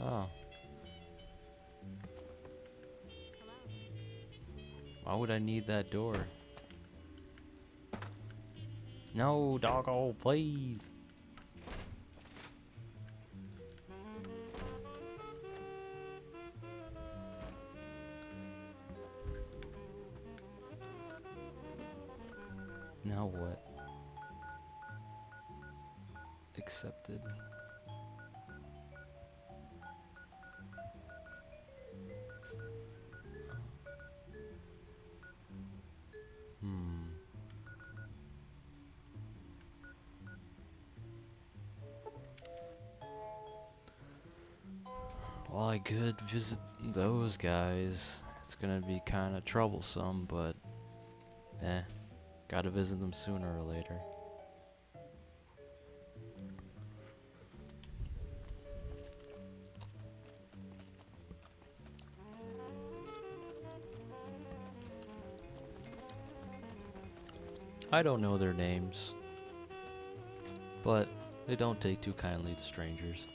Oh. Why would I need that door? No, doggo, please. Now what? Accepted. Well, I could visit those guys. It's gonna be kinda troublesome, but gotta visit them sooner or later. I don't know their names, but they don't take too kindly to strangers.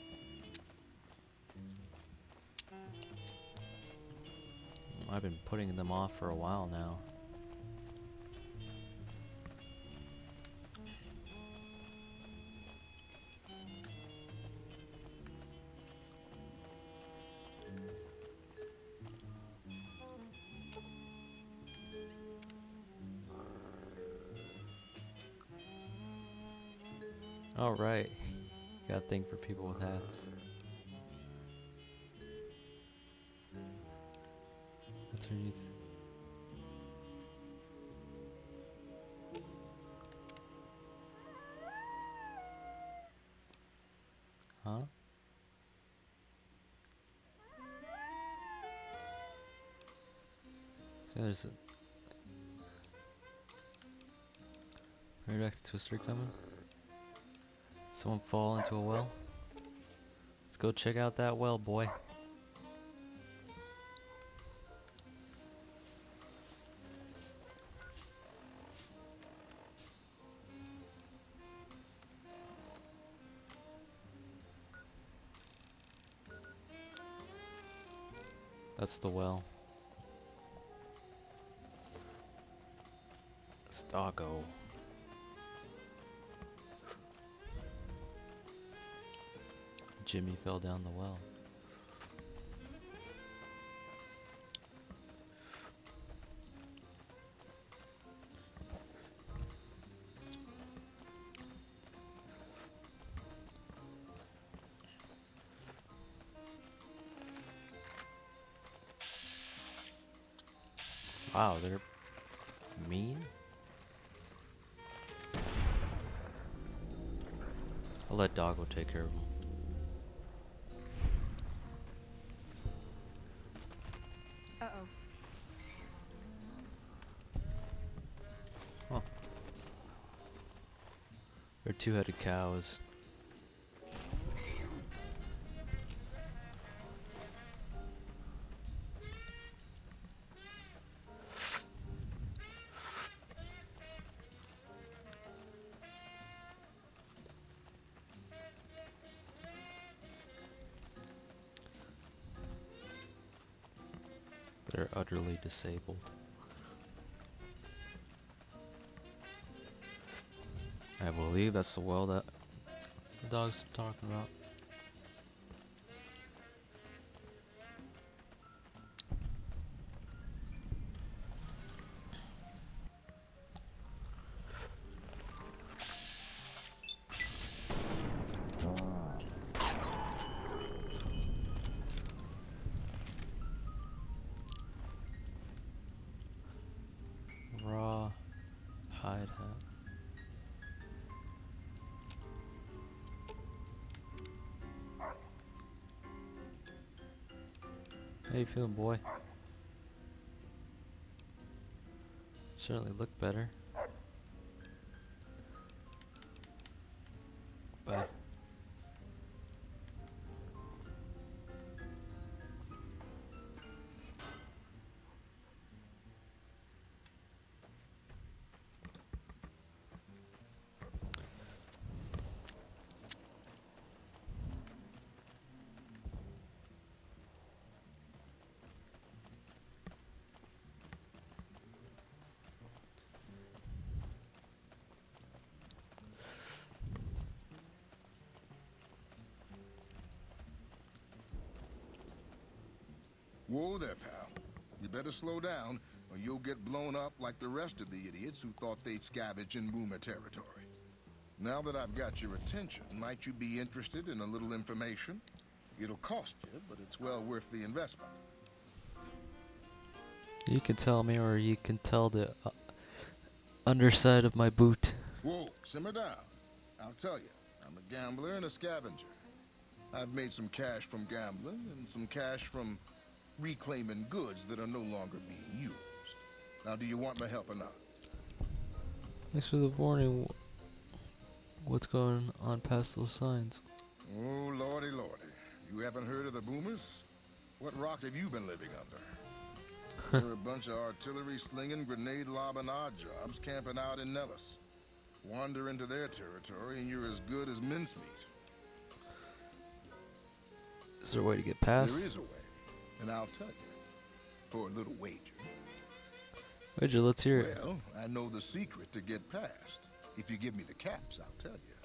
I've been putting them off for a while now. All right, got a thing for people with hats. That's her youth. Huh? See, there's a radioactive twister coming. Someone fall into a well. Let's go check out that well, boy. That's the well. It's doggo. Jimmy fell down the well. Wow, they're mean. I'll let Doggo take care of them. Uh-oh. Huh. They're two-headed cows. They're utterly disabled. I believe that's the well that the dog's talking about. Raw hide hat. How you feeling, boy? Certainly look better. But Whoa there, pal. You better slow down, or you'll get blown up like the rest of the idiots who thought they'd scavenge in Boomer territory. Now that I've got your attention, might you be interested in a little information? It'll cost you, but it's well worth the investment. you can tell me, or you can tell the underside of my boot. Whoa, simmer down. I'll tell you, I'm a gambler and a scavenger. I've made some cash from gambling and some cash from reclaiming goods that are no longer being used. Now, do you want my help or not? Thanks for the warning. What's going on past those signs? Oh, lordy, lordy. You haven't heard of the Boomers? What rock have you been living under? They're a bunch of artillery-slinging, grenade-lobbing odd jobs camping out in Nellis. Wander into their territory and you're as good as mincemeat. Is there a way to get past? There is a way, and I'll tell you. For a little wager. Wager, let's hear it. Well, I know the secret to get past. If you give me the caps, I'll tell you.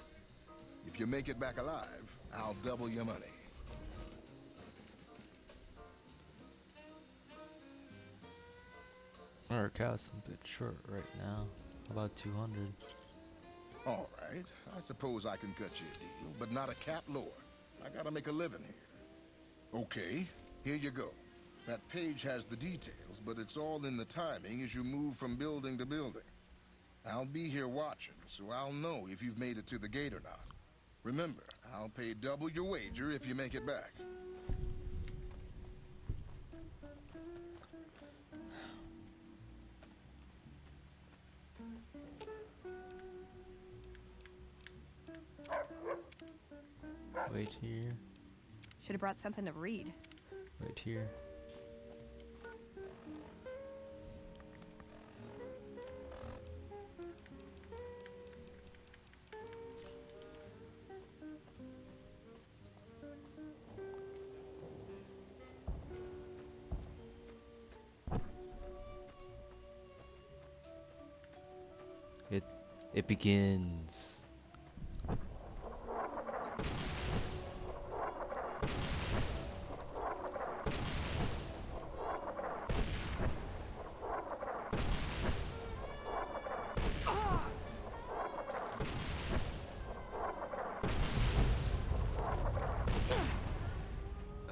If you make it back alive, I'll double your money. Our cow's a bit short right now. About 200. All right, I suppose I can cut you a deal, but not a cap lower. I gotta make a living here. Okay, here you go. That page has the details, but it's all in the timing as you move from building to building. I'll be here watching, so I'll know if you've made it to the gate or not. Remember, I'll pay double your wager if you make it back. Wait here. Should have brought something to read. Wait here. It begins.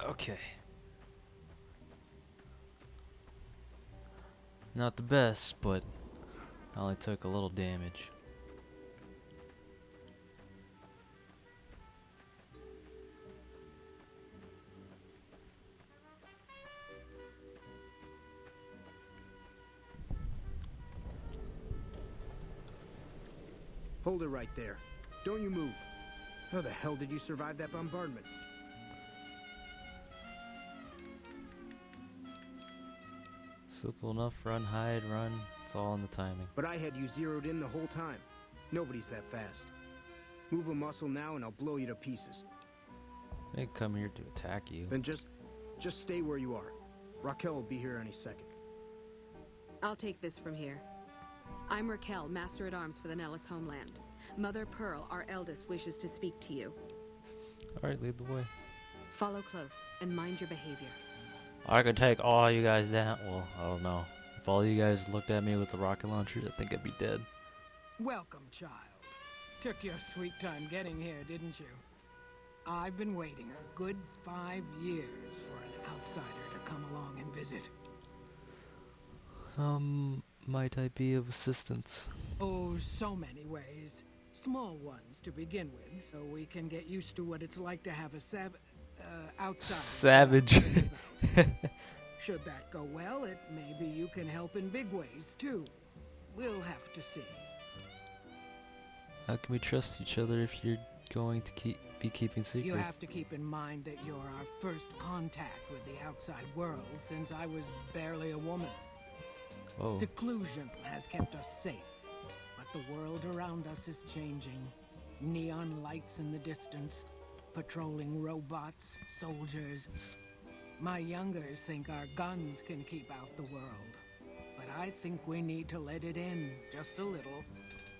Okay. Not the best, but I only took a little damage. Hold it right there. Don't you move. How the hell did you survive that bombardment? Simple enough, run, hide, run. It's all in the timing. But I had you zeroed in the whole time. Nobody's that fast. Move a muscle now and I'll blow you to pieces. I didn't come here to attack you. Then just stay where you are. Raquel will be here any second. I'll take this from here. I'm Raquel, Master-at-Arms for the Nellis homeland. Mother Pearl, our eldest, wishes to speak to you. Alright, lead the way. Follow close and mind your behavior. I could take all you guys down. Well, I don't know. If all you guys looked at me with the rocket launchers, I think I'd be dead. Welcome, child. Took your sweet time getting here, didn't you? I've been waiting a good 5 years for an outsider to come along and visit. Might I be of assistance? Oh, so many ways. Small ones to begin with, so we can get used to what it's like to have a outsider. Savage. Should that go well, it may be you can help in big ways, too. We'll have to see. How can we trust each other if you're going to be keeping secrets? You have to keep in mind that you're our first contact with the outside world since I was barely a woman. Whoa. Seclusion has kept us safe, but the world around us is changing. Neon lights in the distance, patrolling robots, soldiers. My youngers think our guns can keep out the world, but I think we need to let it in just a little,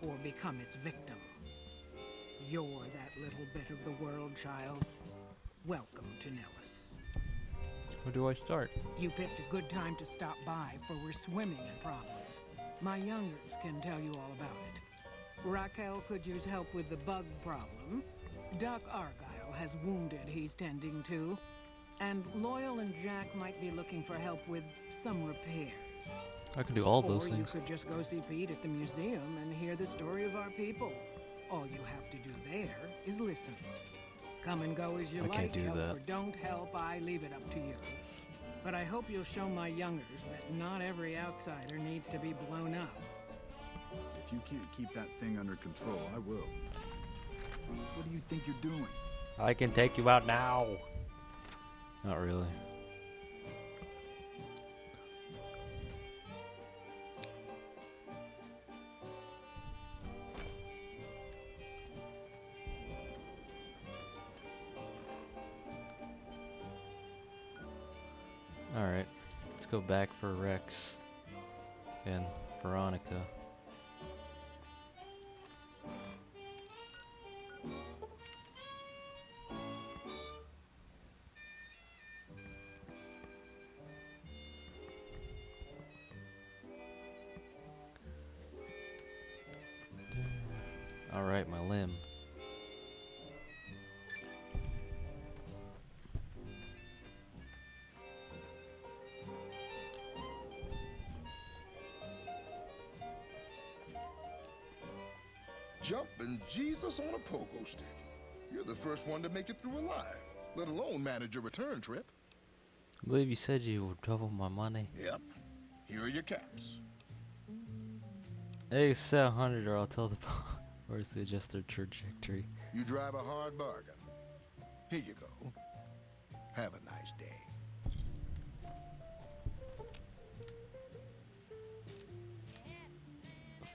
or become its victim. You're that little bit of the world, child. Welcome to Nellis. Where do I start? You picked a good time to stop by, for we're swimming in problems. My youngers can tell you all about it. Raquel could use help with the bug problem. Doc Argyle has wounded he's tending to. And Loyal and Jack might be looking for help with some repairs. I can do all those Or things. you could just go see Pete at the museum and hear the story of our people. All you have to do there is listen. Come and go as you I like. can't do Help that. or don't help, I leave it up to you. But I hope you'll show my youngers that not every outsider needs to be blown up. If you can't keep that thing under control, I will. What do you think you're doing? I can take you out now. Not really. Alright, let's go back for Rex and Veronica. Alright, my limb. Jumping Jesus on a pogo stick. You're the first one to make it through alive, let alone manage a return trip. I believe you said you would double my money. Yep. Here are your caps. Hey, 700 or I'll tell the boys to adjust their trajectory. You drive a hard bargain. Here you go. Have a nice day.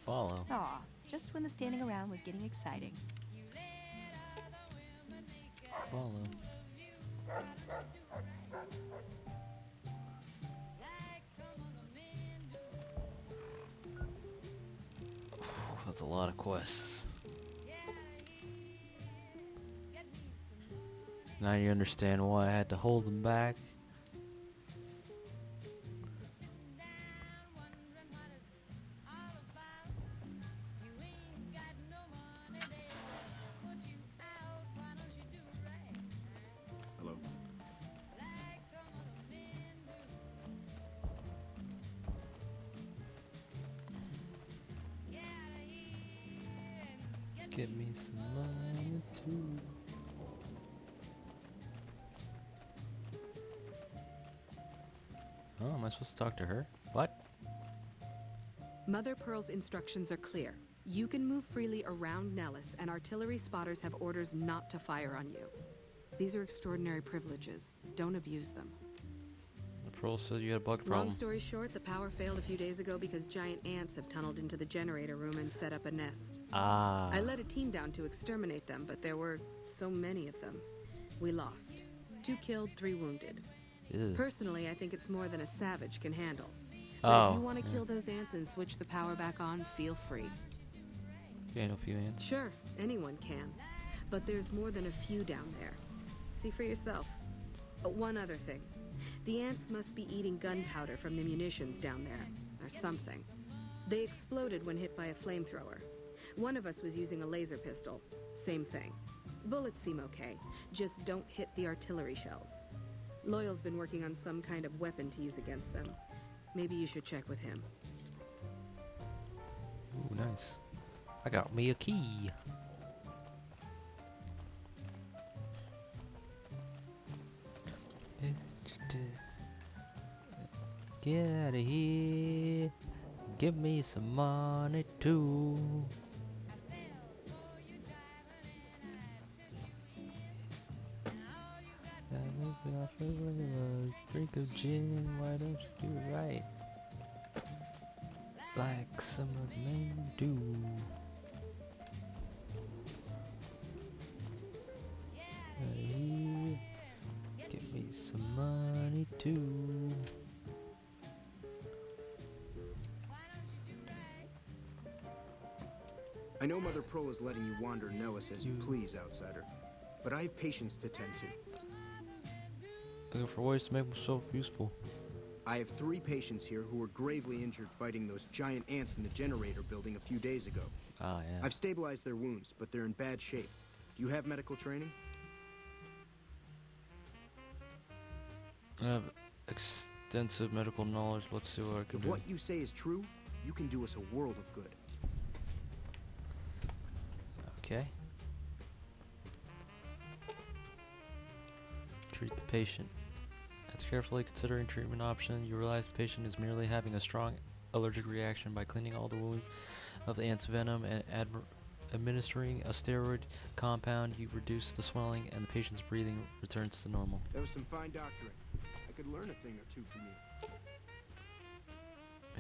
Follow. Aw, just when the standing around was getting exciting. Follow. That's a lot of quests. Now you understand why I had to hold them back. Hello. Get me some money too. Oh, am I supposed to talk to her? What? Mother Pearl's instructions are clear. You can move freely around Nellis, and artillery spotters have orders not to fire on you. These are extraordinary privileges. Don't abuse them. The Pearl said you had a bug problem. Long story short, the power failed a few days ago because giant ants have tunneled into the generator room and set up a nest. Ah. I led a team down to exterminate them, but there were so many of them. We lost. 2 killed, 3 wounded. Ew. Personally, I think it's more than a savage can handle. But Oh, if you want to yeah. kill those ants and switch the power back on, feel free. You ain't a few ants. Sure, anyone can. But there's more than a few down there. See for yourself. One other thing. The ants must be eating gunpowder from the munitions down there, or something. They exploded when hit by a flamethrower. One of us was using a laser pistol. Same thing. Bullets seem okay, just don't hit the artillery shells. Loyal's been working on some kind of weapon to use against them. Maybe you should check with him. Ooh, nice. I got me a key. Get out of here. Give me some money too. A drink of gin, why don't you do it right? Like some of the men do. Hey, give me some money too. I know Mother Pearl is letting you wander Nellis as you please, outsider, but I have patients to tend to. Looking for ways to make myself useful. I have 3 patients here who were gravely injured fighting those giant ants in the generator building a few days ago. Ah, yeah. I've stabilized their wounds, but they're in bad shape. Do you have medical training? I have extensive medical knowledge. Let's see what I can If do. what you say is true, you can do us a world of good. Okay. Treat the patient. After carefully considering treatment option, you realize the patient is merely having a strong allergic reaction. By cleaning all the wounds of the ant's venom and administering a steroid compound, you reduce the swelling and the patient's breathing returns to normal. That was some fine doctoring. I could learn a thing or two from you.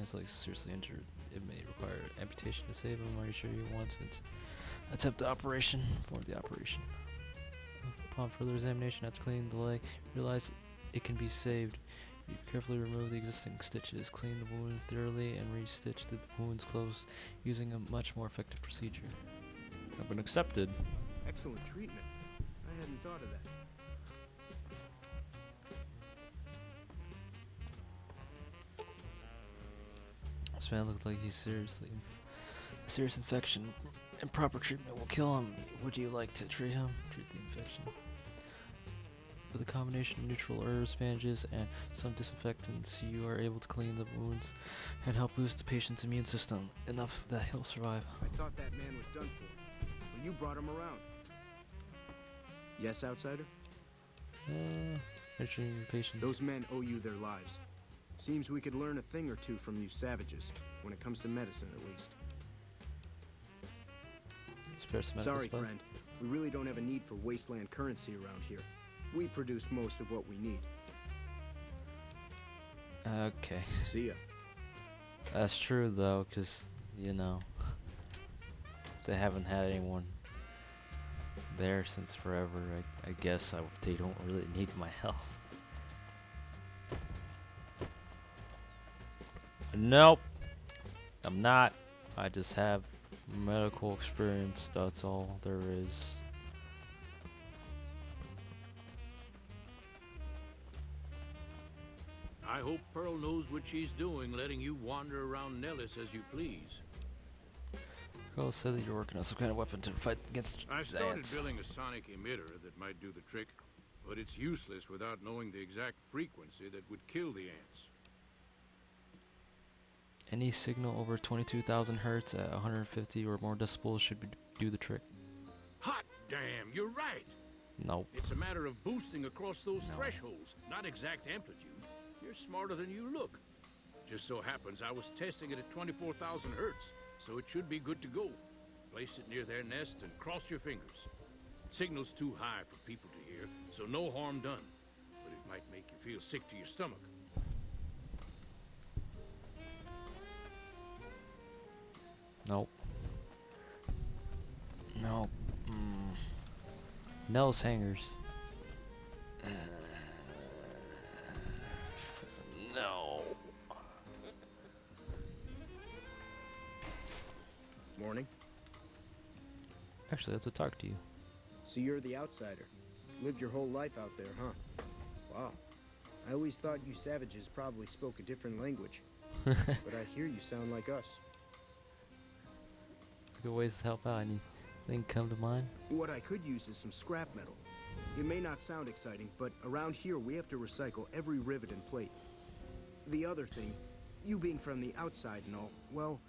It's like seriously injured. It may require amputation to save him. Are you sure you want to attempt the operation? For the operation. Upon further examination, after cleaning the leg, you realize it can be saved. You carefully remove the existing stitches, clean the wound thoroughly, and re-stitch the wounds closed using a much more effective procedure. I've been accepted. Excellent treatment. I hadn't thought of that. This man looked like he's a serious infection. Improper treatment will kill him. Would you like to treat him? Treat the infection. With a combination of neutral herbs, bandages, and some disinfectants, you are able to clean the wounds and help boost the patient's immune system enough that he'll survive. I thought that man was done for, but you brought him around. Yes, outsider? Mentioning your patience. Those men owe you their lives. Seems we could learn a thing or two from you savages, when it comes to medicine at least. Spare some Sorry, medical supplies? friend. We really don't have a need for wasteland currency around here. We produce most of what we need. Okay. See ya. That's true though, because, you know, they haven't had anyone there since forever. I guess they don't really need my help. Nope. I'm not. I just have medical experience. That's all there is. I hope Pearl knows what she's doing, letting you wander around Nellis as you please. Girl said that you're working on some kind of weapon to fight against I started ants. building a sonic emitter that might do the trick, but it's useless without knowing the exact frequency that would kill the ants. Any signal over 22,000 hertz at 150 or more decibels should do the trick. Hot damn, you're right. Nope. It's a matter of boosting across those thresholds, not exact amplitude. You're smarter than you look. Just so happens I was testing it at 24,000 hertz, so it should be good to go. Place it near their nest and cross your fingers. Signal's too high for people to hear, so no harm done. But it might make you feel sick to your stomach. Nope. Nope. Nels hangers. No. Morning. Actually, I have to talk to you. So you're the outsider. Lived your whole life out there, huh? Wow. I always thought you savages probably spoke a different language. But I hear you sound like us. Good ways to help out. Anything come to mind? What I could use is some scrap metal. It may not sound exciting, but around here we have to recycle every rivet and plate. The other thing, you being from the outside and all, well,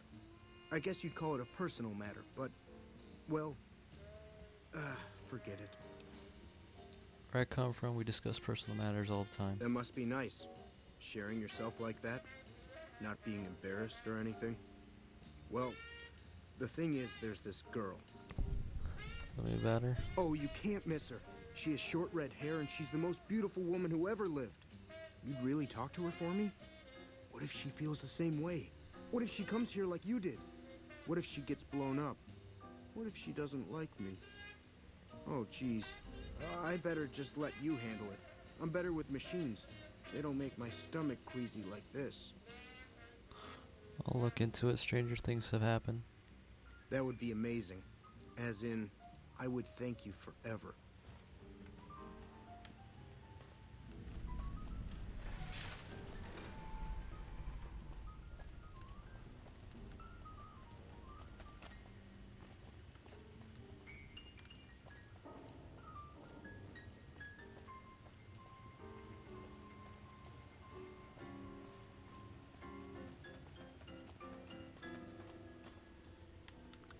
I guess you'd call it a personal matter, but, well, forget it. Where I come from, we discuss personal matters all the time. That must be nice, sharing yourself like that, not being embarrassed or anything. Well, the thing is, there's this girl. Tell me about her. Oh, you can't miss her. She has short red hair and she's the most beautiful woman who ever lived. You'd really talk to her for me? What if she feels the same way? What if she comes here like you did? What if she gets blown up? What if she doesn't like me? Oh, geez. I better just let you handle it. I'm better with machines. They don't make my stomach queasy like this. I'll look into it. Stranger things have happened. That would be amazing. As in, I would thank you forever.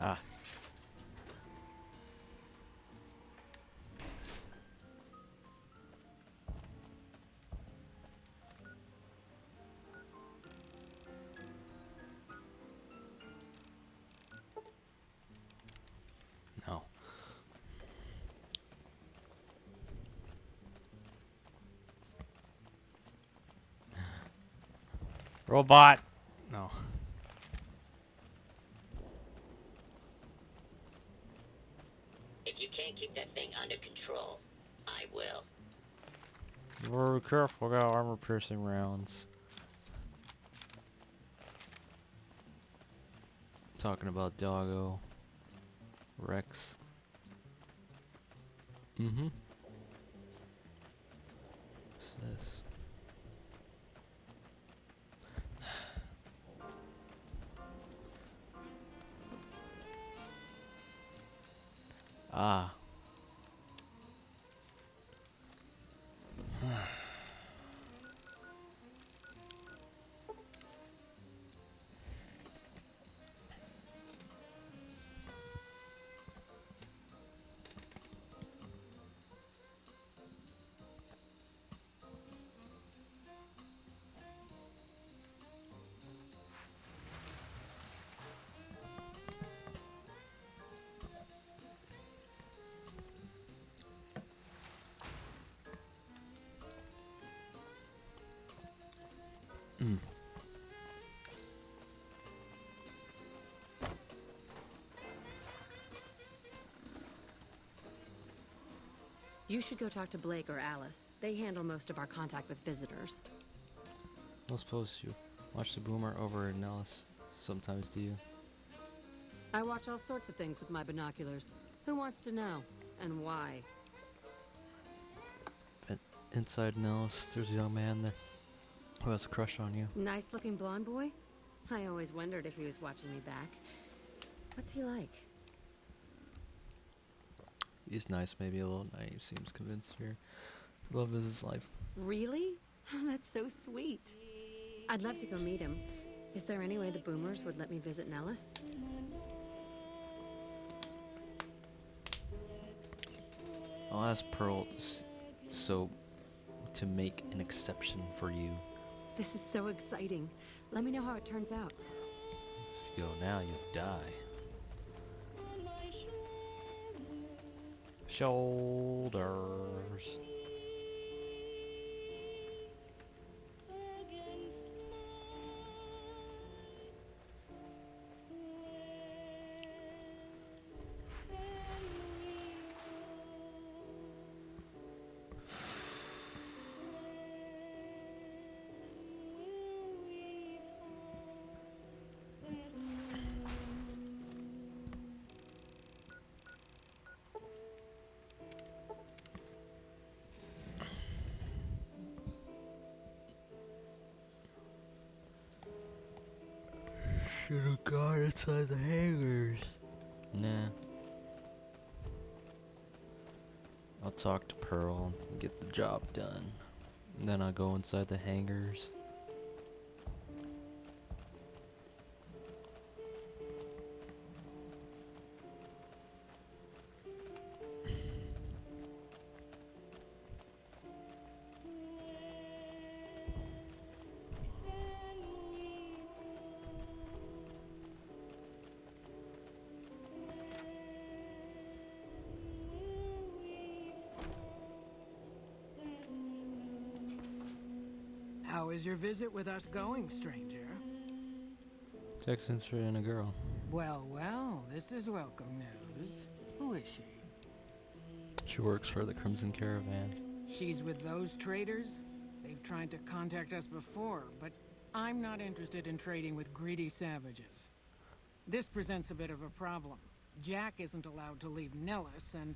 Ah. No. Robot. No. If you can't keep that thing under control, I will. Very careful, got armor piercing rounds. Talking about Doggo. Rex. Mm-hmm. What's this? Ah. You should go talk to Blake or Alice. They handle most of our contact with visitors. I suppose you watch the Boomer over in Nellis sometimes, do you? I watch all sorts of things with my binoculars. Who wants to know? And why? And inside Nellis, there's a young man there who has a crush on you. Nice-looking blonde boy? I always wondered if he was watching me back. What's he like? He's nice, maybe a little naive. Seems convinced your love is his life. Really? That's so sweet. I'd love to go meet him. Is there any way the Boomers would let me visit Nellis? I'll ask Pearl to make an exception for you. This is so exciting. Let me know how it turns out. If you go now, you die. Shoulders. Should have gone inside the hangars. Nah. I'll talk to Pearl and get the job done. And then I'll go inside the hangars. How is your visit with us going, stranger? Jackson's and a girl. Well, well, this is welcome news. Who is she? She works for the Crimson Caravan. She's with those traders? They've tried to contact us before, but I'm not interested in trading with greedy savages. This presents a bit of a problem. Jack isn't allowed to leave Nellis, and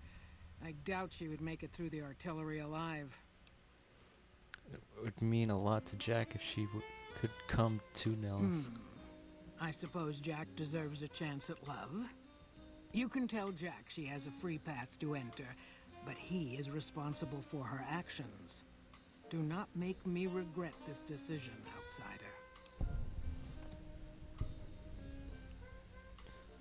I doubt she would make it through the artillery alive. It would mean a lot to Jack if she could come to Nellis. I suppose Jack deserves a chance at love. You can tell Jack she has a free pass to enter, but he is responsible for her actions. Do not make me regret this decision, outsider.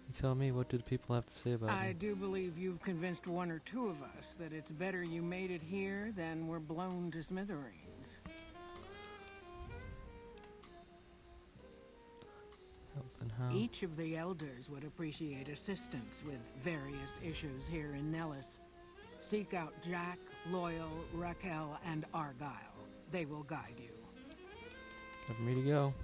You tell me, what do the people have to say about I me? do believe you've convinced one or two of us that it's better you made it here than were blown to smithereens. Helping how? Each of the elders would appreciate assistance with various issues here in Nellis. Seek out Jack, Loyal, Raquel, and Argyle. They will guide you. Time for me to go.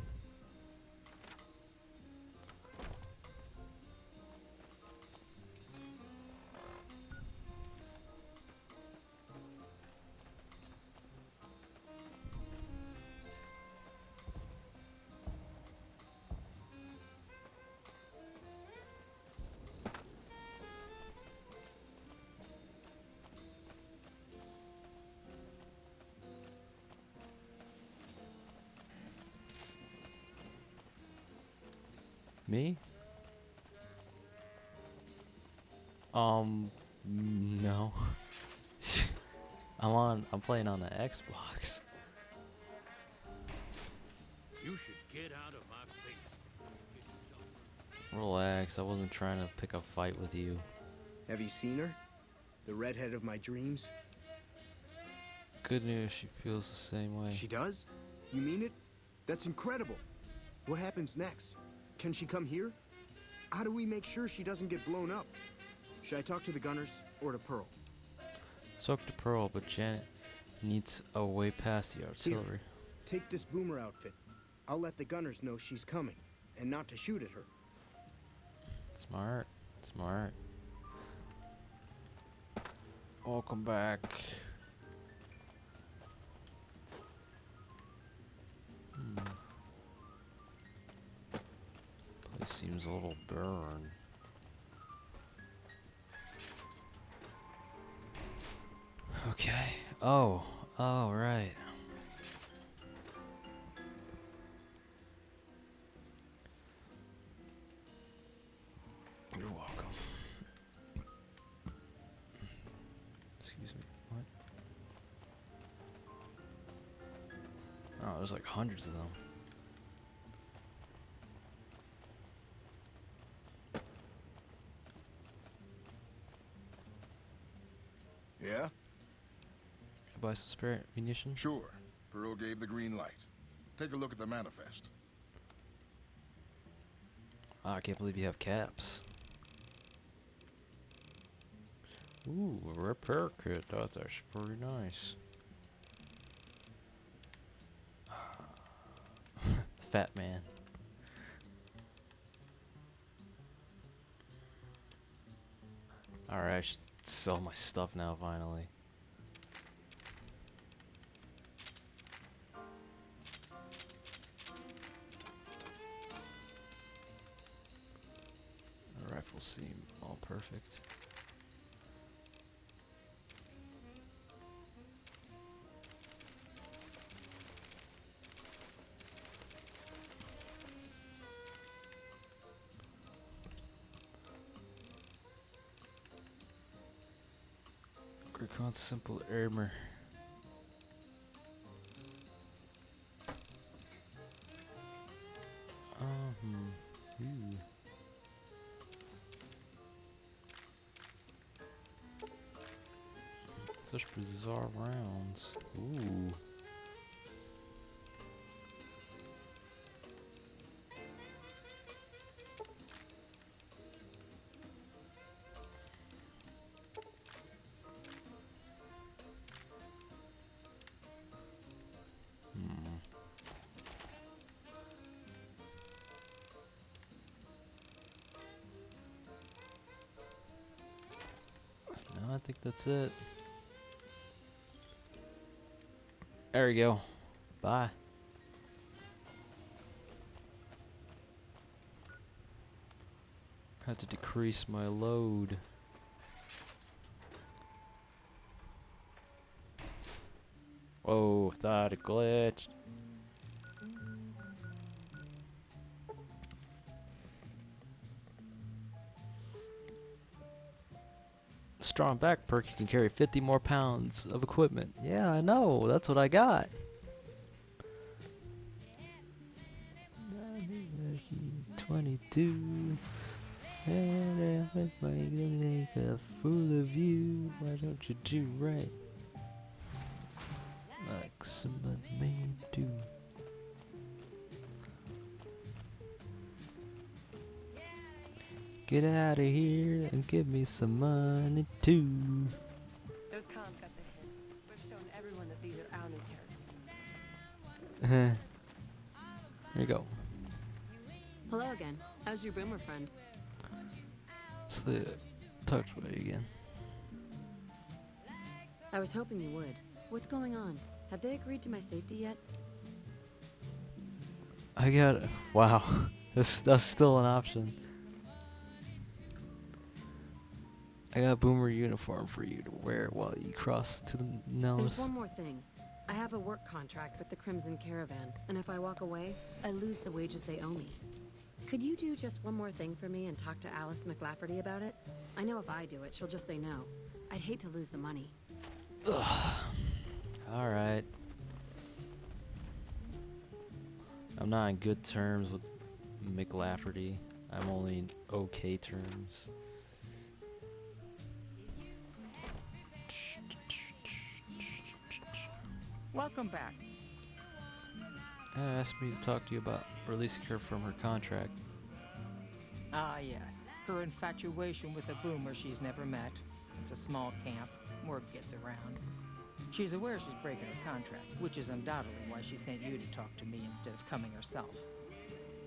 Me? No. I'm playing on the Xbox. You should get out of my face. Relax, I wasn't trying to pick a fight with you. Have you seen her? The redhead of my dreams? Good news, she feels the same way. She does? You mean it? That's incredible. What happens next? Can she come here? How do we make sure she doesn't get blown up? Should I talk to the gunners or to Pearl? Talk to Pearl, but Janet needs a way past the artillery. Here, take this boomer outfit. I'll let the gunners know she's coming, and not to shoot at her. Smart. Smart. Welcome back. Place seems a little burned. Okay. Oh, right. You're welcome. Excuse me. What? Oh, there's like hundreds of them. Yeah? Buy some spare munition? Sure. Pearl gave the green light. Take a look at the manifest. Ah, I can't believe you have caps. Ooh, a repair kit. That's actually pretty nice. Fat man. Alright, I should sell my stuff now, finally. The rifles seem all perfect. Recon simple armor. Ooh. Such bizarre rounds. Ooh. No, I think that's it. There we go. Bye. Had to decrease my load. Whoa, thought it glitched. Strong back perk, you can carry 50 more pounds of equipment. Yeah, I know. That's what I got. 22. And if I can make a fool of you, why don't you do right? Like somebody made do. Get out of here and give me some money too. Those cons got the hint. We've shown everyone that these are our new territory. There you go. Hello again. How's your boomer friend? So, talk to me again. I was hoping you would. What's going on? Have they agreed to my safety yet? I got it. Wow. That's still an option. I got a boomer uniform for you to wear while you cross to the Nellis. There's one more thing. I have a work contract with the Crimson Caravan, and if I walk away, I lose the wages they owe me. Could you do just one more thing for me and talk to Alice McLafferty about it? I know if I do it, she'll just say no. I'd hate to lose the money. Ugh. Alright. I'm not on good terms with McLafferty. I'm only in okay terms. Welcome back. Asked me to talk to you about releasing her from her contract. Ah, yes. Her infatuation with a boomer she's never met. It's a small camp. Word gets around. She's aware she's breaking her contract, which is undoubtedly why she sent you to talk to me instead of coming herself.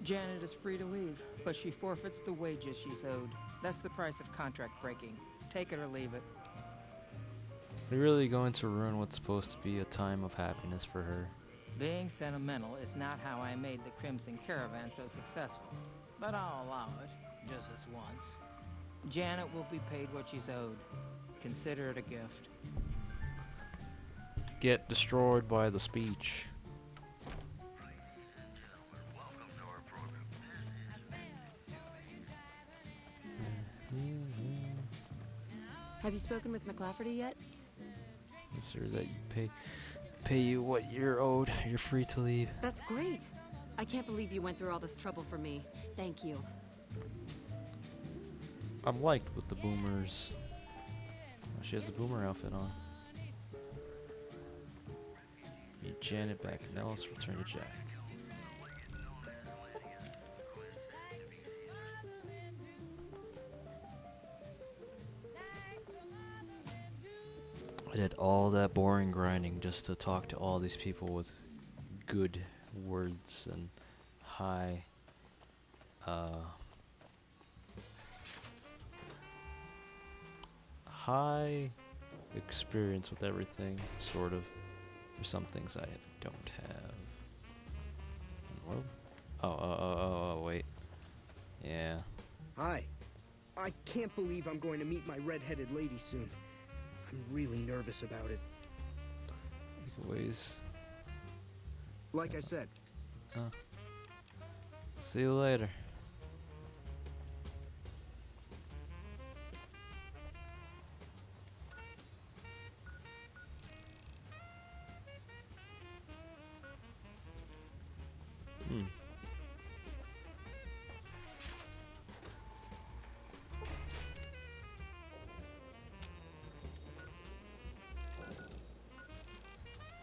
Janet is free to leave, but she forfeits the wages she's owed. That's the price of contract breaking. Take it or leave it. Are you really going to ruin what's supposed to be a time of happiness for her? Being sentimental is not how I made the Crimson Caravan so successful, but I'll allow it, just this once. Janet will be paid what she's owed. Consider it a gift. Get destroyed by the speech. Have you spoken with McLafferty yet? Sir, that you pay you what you're owed. You're free to leave. That's great. I can't believe you went through all this trouble for me. Thank you. I'm liked with the boomers. Oh, she has the boomer outfit on. Meet Janet back in Ellis, return to Jack. I did all that boring grinding just to talk to all these people with good words and high high experience with everything, sort of. There's some things I don't have. Oh, wait. Yeah. Hi. I can't believe I'm going to meet my red-headed lady soon. I'm really nervous about it. Ways. Like I said. See you later.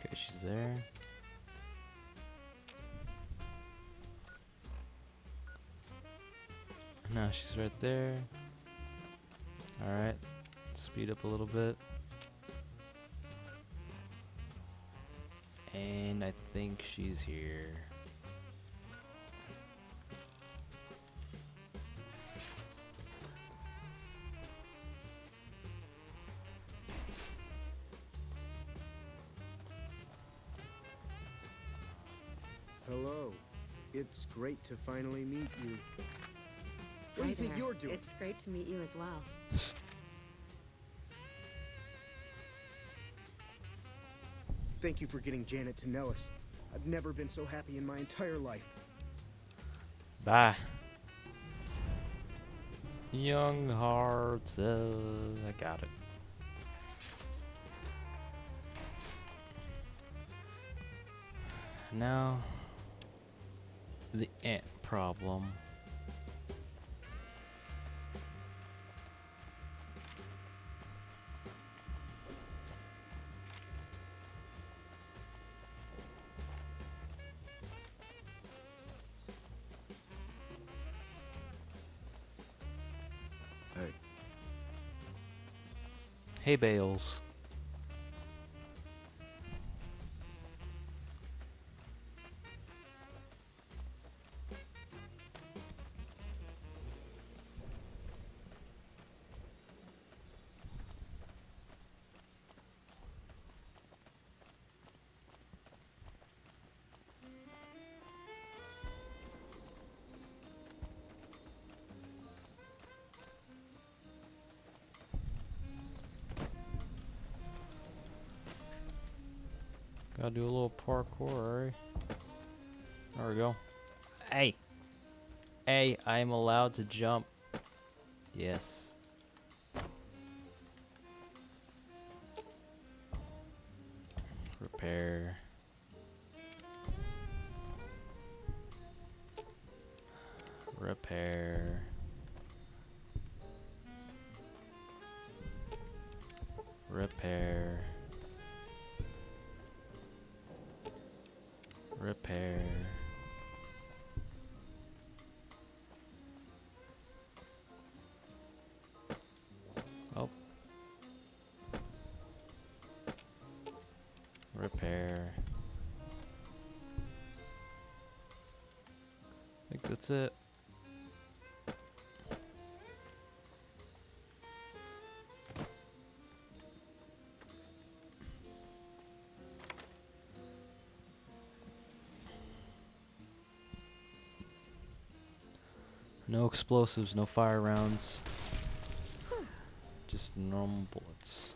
Okay, she's there. Now she's right there. Alright, speed up a little bit. And I think she's here. Hello. It's great to finally meet you. What do you think you're doing? It's great to meet you as well. Thank you for getting Janet to Nellis. I've never been so happy in my entire life. Bye. Young hearts, I got it. Now, the ant problem. Hey. Hey, Bales. Gotta do a little parkour, right? There we go. Hey! Hey, I'm allowed to jump. Yes. Repair. Repair. Repair. Repair. Oh. Repair. I think that's it. No explosives, no fire rounds. Just normal bullets.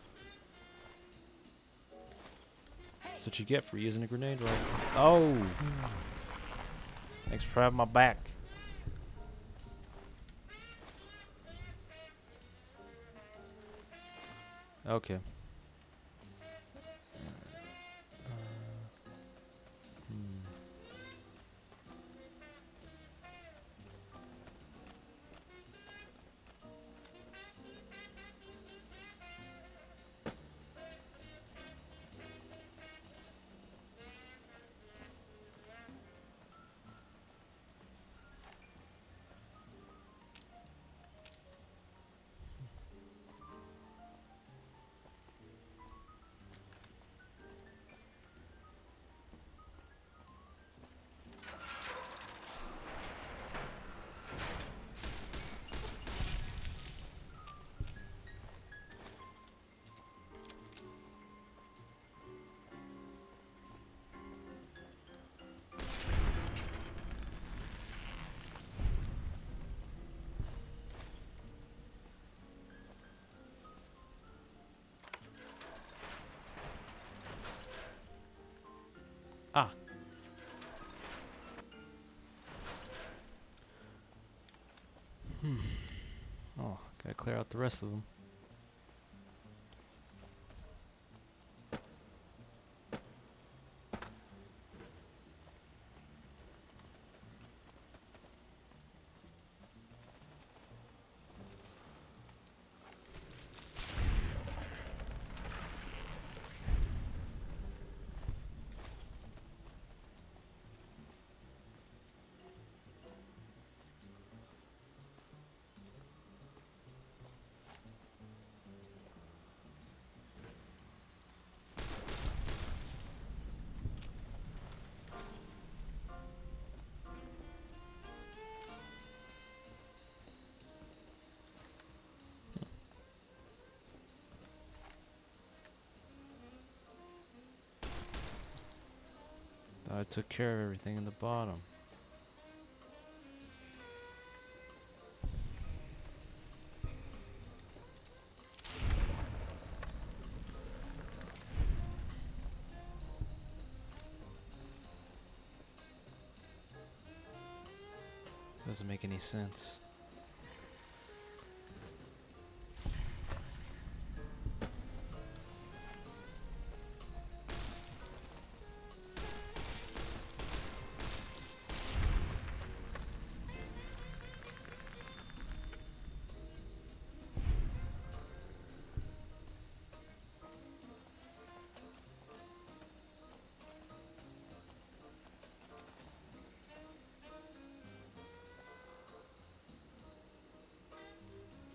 That's what you get for using a grenade rifle. Oh! Thanks for having my back. Okay. Ah. Oh, gotta clear out the rest of them. I took care of everything in the bottom. Doesn't make any sense.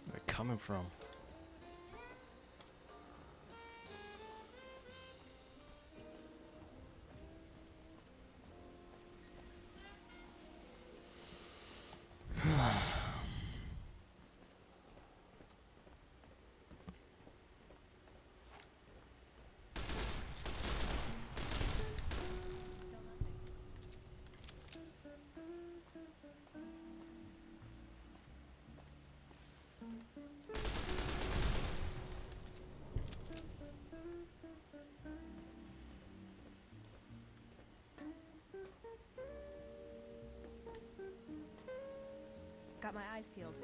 Where they're coming from? Got my eyes peeled.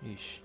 Yeesh.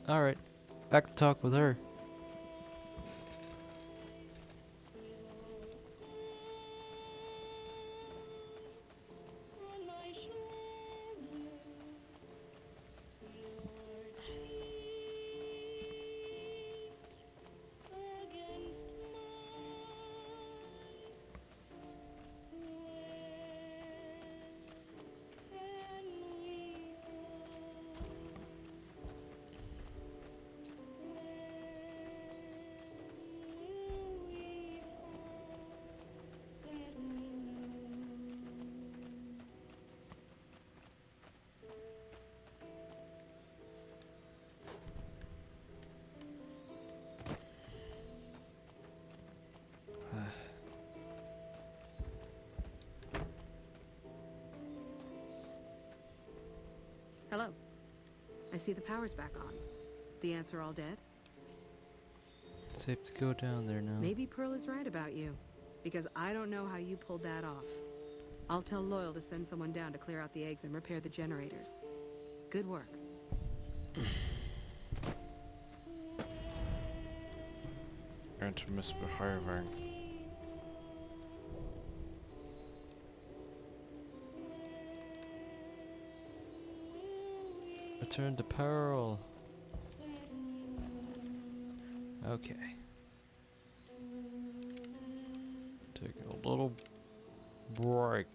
Alright, back to talk with her. Hello. I see the power's back on. The ants are all dead? Safe to go down there now. Maybe Pearl is right about you, because I don't know how you pulled that off. I'll tell Loyal to send someone down to clear out the eggs and repair the generators. Good work. Enter misbehaving. Return to Pearl. Okay. Take a little break.